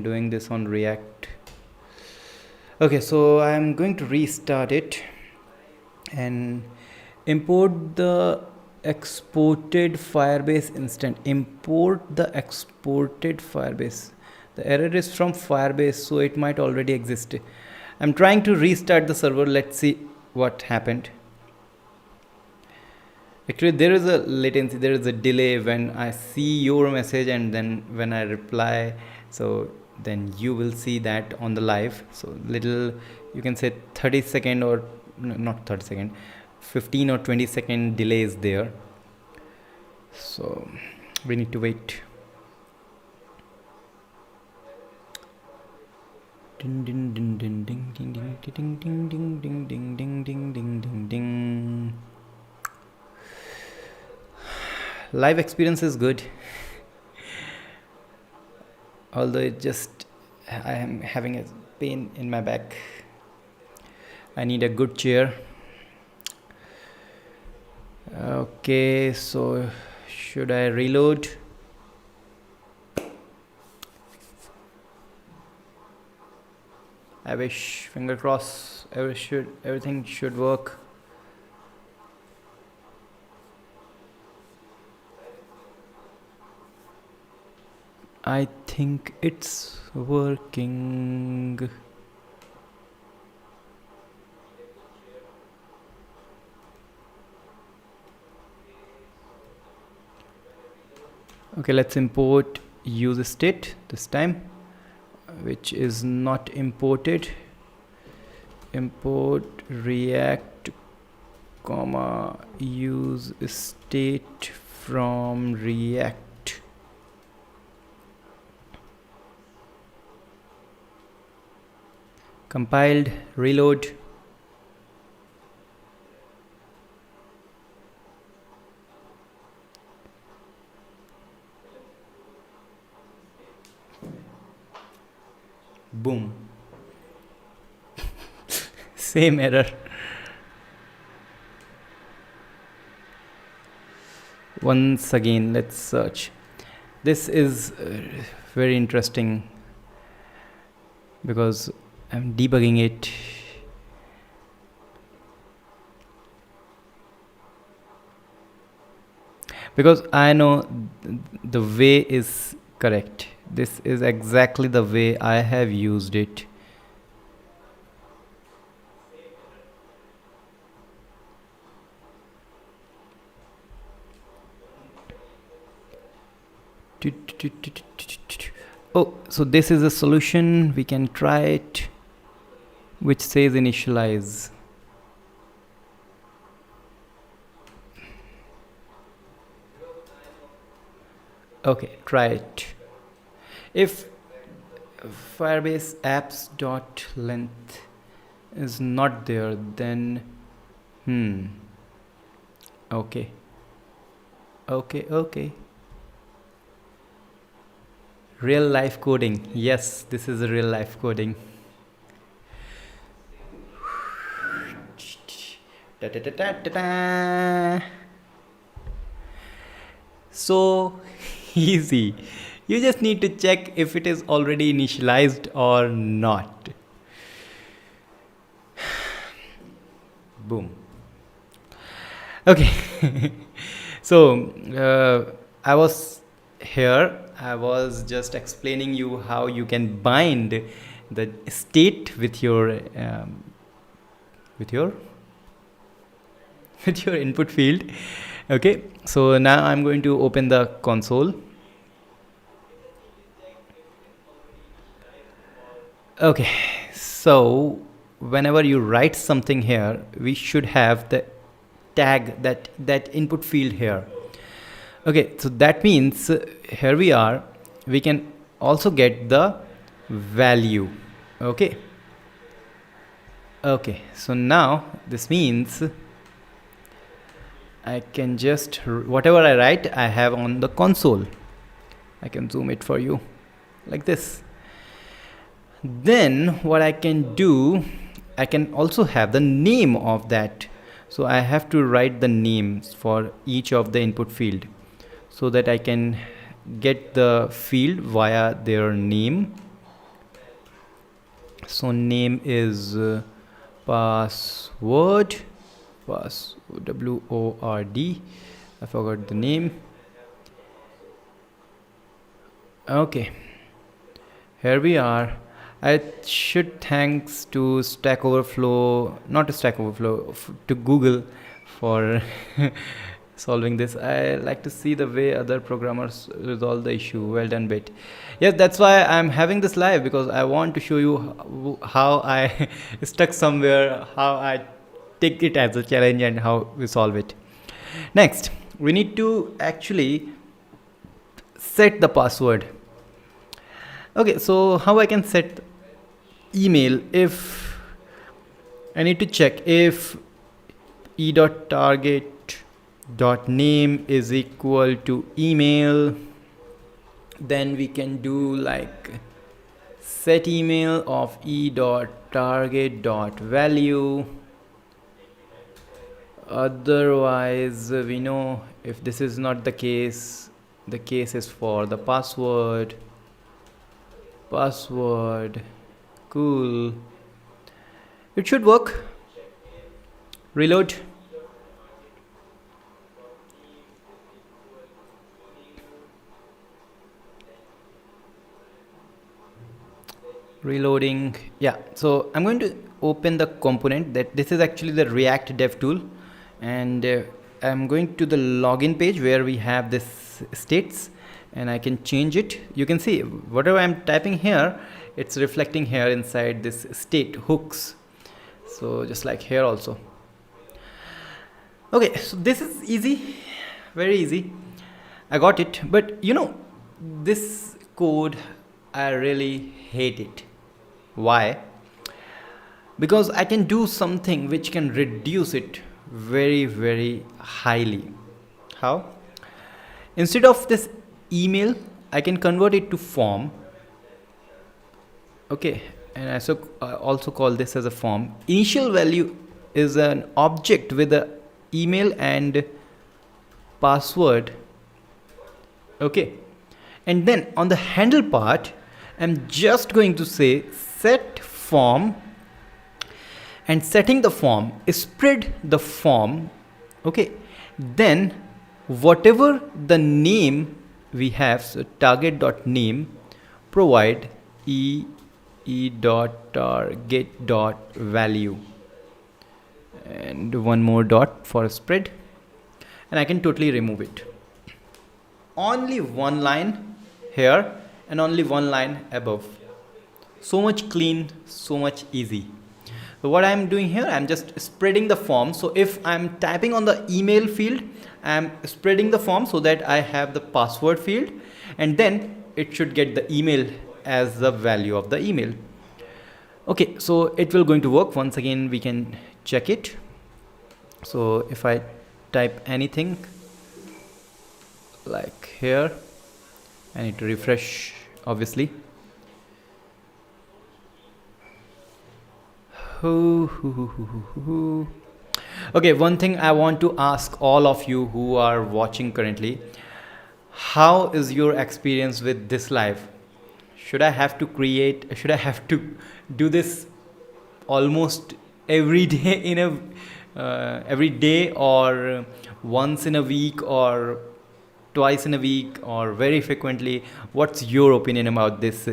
doing this on React. Okay, so I'm going to restart it and import the exported Firebase instance. Import the exported Firebase. The error is from Firebase, so it might already exist. I'm trying to restart the server. Let's see what happened. Actually, there is a latency, there is a delay when I see your message and then when I reply. So then you will see that on the live. So little, you can say 30-second or not 30-second, 15 or 20-second delay is there. So we need to wait. Ding ding ding ding ding ding ding ding ding ding ding ding ding ding ding ding ding. Live experience is good, although it just, I am having a pain in my back. I need a good chair. Okay, so should I reload? I wish, finger cross, everything should work. I think it's working. Okay, let's import use state this time, which is not imported. Import react comma use state from react. Compiled, reload. Boom. Same error. Once again, let's search. This is very interesting because I'm debugging it. Because I know the way is correct. This is exactly the way I have used it. Oh, so this is a solution. We can try it, which says initialize. Okay, try it. If Firebase apps dot length is not there, then okay. Real life coding. Yes, this is a real life coding. So easy. You just need to check if it is already initialized or not. Boom. Okay. So I was here. I was just explaining you how you can bind the state with your input field. Okay, so now I'm going to open the console. Okay, so whenever you write something here, we should have the tag, that input field here. Okay, so that means here we are, we can also get the value. Okay, so now this means I can just, whatever I write, I have on the console. I can zoom it for you like this. Then what I can do, I can also have the name of that. So I have to write the names for each of the input field so that I can get the field via their name. So name is password, WORD. I forgot the name. Okay, here we are. I should thanks to Stack Overflow, not to Stack Overflow, to Google for solving this. I like to see the way other programmers resolve the issue. Well done, bit. Yes, that's why I'm having this live, because I want to show you how I stuck somewhere, how I take it as a challenge and how we solve it. Next, we need to actually set the password. Okay, so how I can set email? If I need to check if e.target.name is equal to email, then we can do like set email of e.target.value. Otherwise, we know if this is not the case is for the password. Cool, it should work. Reload. Reloading. Yeah, so I'm going to open the component. That this is actually the React dev tool, and I'm going to the login page where we have this states, and I can change it. You can see whatever I'm typing here, it's reflecting here inside this state hooks. So just like here also. Okay, so this is easy, very easy. I got it. But you know, this code, I really hate it. Why? Because I can do something which can reduce it very, very highly. How? Instead of this email, I can convert it to form. Okay, and I also call this as a form. Initial value is an object with the email and password. Okay, and then on the handle part, I'm just going to say set form, and setting the form is spread the form. Okay, then whatever the name we have, so target.name, provide e.target.value, and one more dot for a spread, and I can totally remove it. Only one line here and only one line above. So much clean, so much easy. So what I'm doing here, I'm just spreading the form. So if I'm typing on the email field, I'm spreading the form so that I have the password field, and then it should get the email as the value of the email. Okay, so it will going to work. Once again, we can check it. So if I type anything like here, I need to refresh, obviously. Okay, one thing I want to ask all of you who are watching currently, how is your experience with this live? Should I have to do this almost every day every day, or once in a week, or twice in a week, or very frequently? What's your opinion about this?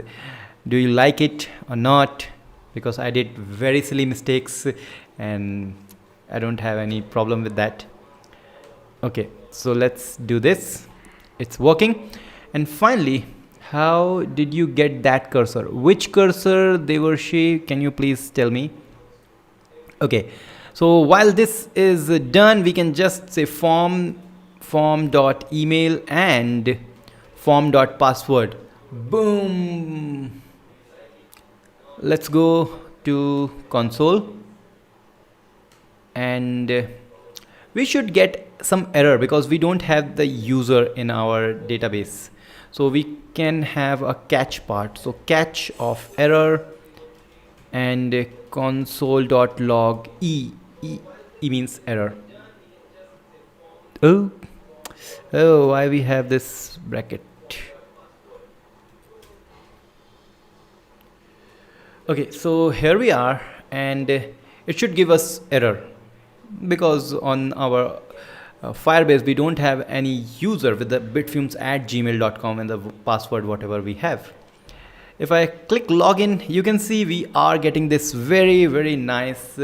Do you like it or not? Because I did very silly mistakes and I don't have any problem with that. Okay, so let's do this. It's working. And finally, how did you get that cursor? Which cursor, Devarshi? Can you please tell me? Okay, so while this is done, we can just say form.email and form.password. Boom. Let's go to console, and we should get some error because we don't have the user in our database. So we can have a catch part. So catch of error, and console.log e means error. Oh, why we have this bracket? Okay, so here we are, and it should give us error because on our Firebase we don't have any user with the bitfumes@gmail.com and the password whatever we have. If I click login, you can see we are getting this very nice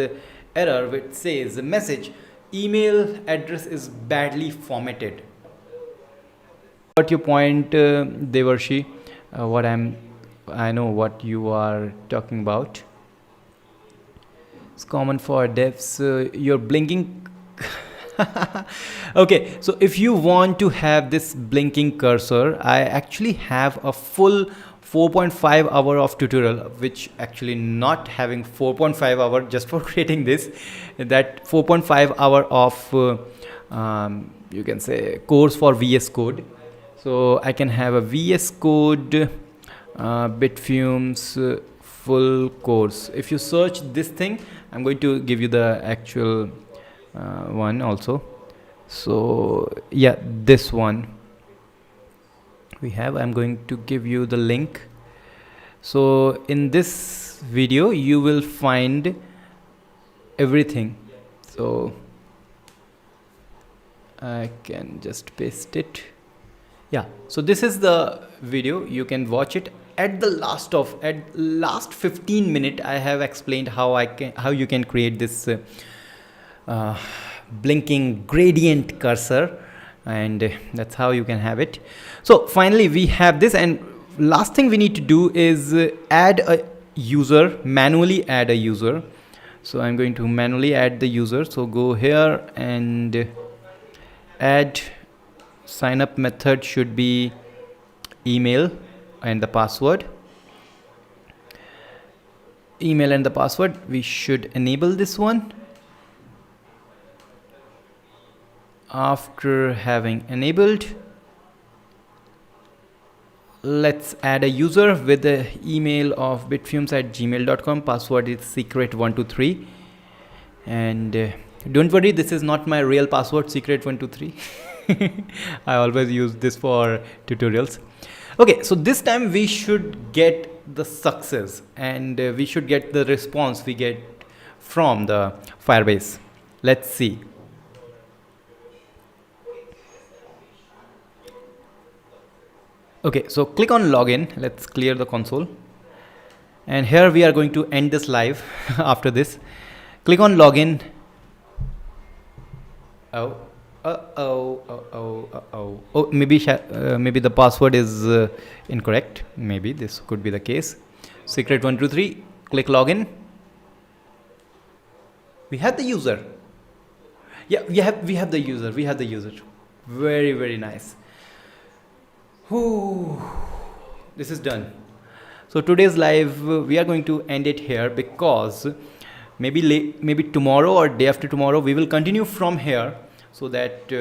error which says message email address is badly formatted. Got your point, Devarshi. I know what you are talking about. It's common for devs. You're blinking. Okay, so if you want to have this blinking cursor, I actually have a full 4.5 hour of tutorial, which actually not having 4.5 hour just for creating this. That 4.5 hour of you can say course for VS Code. So I can have a VS Code Bitfumes full course. If you search this thing, I'm going to give you the actual one also. So yeah, this one we have. I'm going to give you the link. So in this video you will find everything. So I can just paste it. Yeah, so this is the video. You can watch it. At last 15 minutes I have explained how you can create this blinking gradient cursor, and that's how you can have it. So finally we have this, and last thing we need to do is add a user, manually add a user. So I'm going to manually add the user. So go here and add. Sign up method should be email and the password. Email and the password, we should enable this one. After having enabled, let's add a user with the email of bitfumes@gmail.com. Password is secret123, and don't worry, this is not my real password, secret123. I always use this for tutorials. Okay, so this time we should get the success, and we should get the response we get from the Firebase. Let's see. Okay, so click on login. Let's clear the console, and here we are going to end this live. After this, click on login. Oh, maybe the password is incorrect. Maybe this could be the case. Secret123, click login. We have the user. Yeah, we have the user. Very nice. Whew. This is done. So today's live, we are going to end it here, because maybe tomorrow or day after tomorrow we will continue from here, so that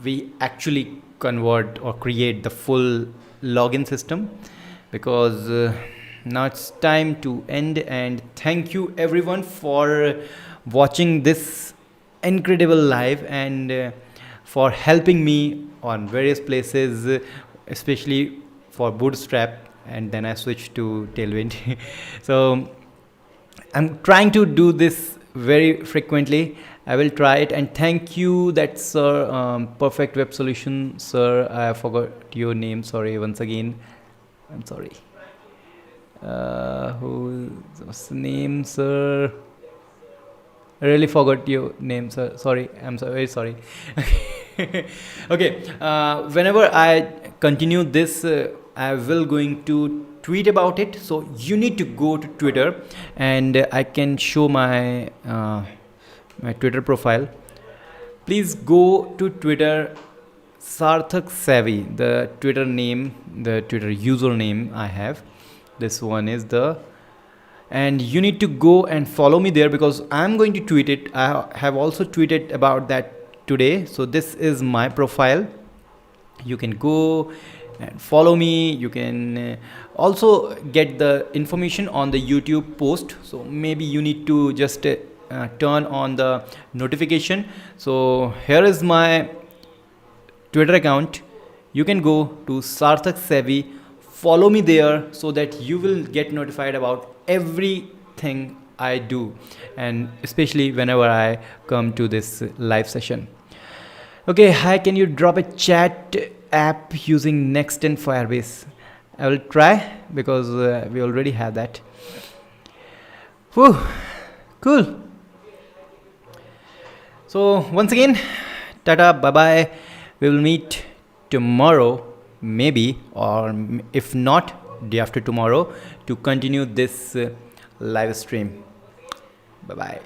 we actually convert or create the full login system, because now it's time to end. And thank you everyone for watching this incredible live, and for helping me on various places, especially for Bootstrap, and then I switched to Tailwind. So I'm trying to do this very frequently. I will try it. And thank you, that's Sir Perfect Web Solution. Sir, I forgot your name, sorry, once again. I'm sorry. What's the name, sir? I really forgot your name, sir. Sorry, I'm so very sorry. Okay, whenever I continue this, I will going to tweet about it. So you need to go to Twitter, and I can show my my Twitter profile. Please go to Twitter, Sarthak Savvy, the Twitter name, the Twitter username I have. This one is the, and you need to go and follow me there, because I'm going to tweet it. I have also tweeted about that today. So this is my profile. You can go and follow me. You can also get the information on the YouTube post. So maybe you need to just turn on the notification. So here is my Twitter account. You can go to Sarthak Savvy, follow me there, so that you will get notified about everything I do, and especially whenever I come to this live session. Okay, hi, can you drop a chat app using Next and Firebase? I will try, because we already have that. Whew, cool. So once again, tata, bye bye. We will meet tomorrow, maybe, or if not, day after tomorrow, to continue this live stream. Bye bye.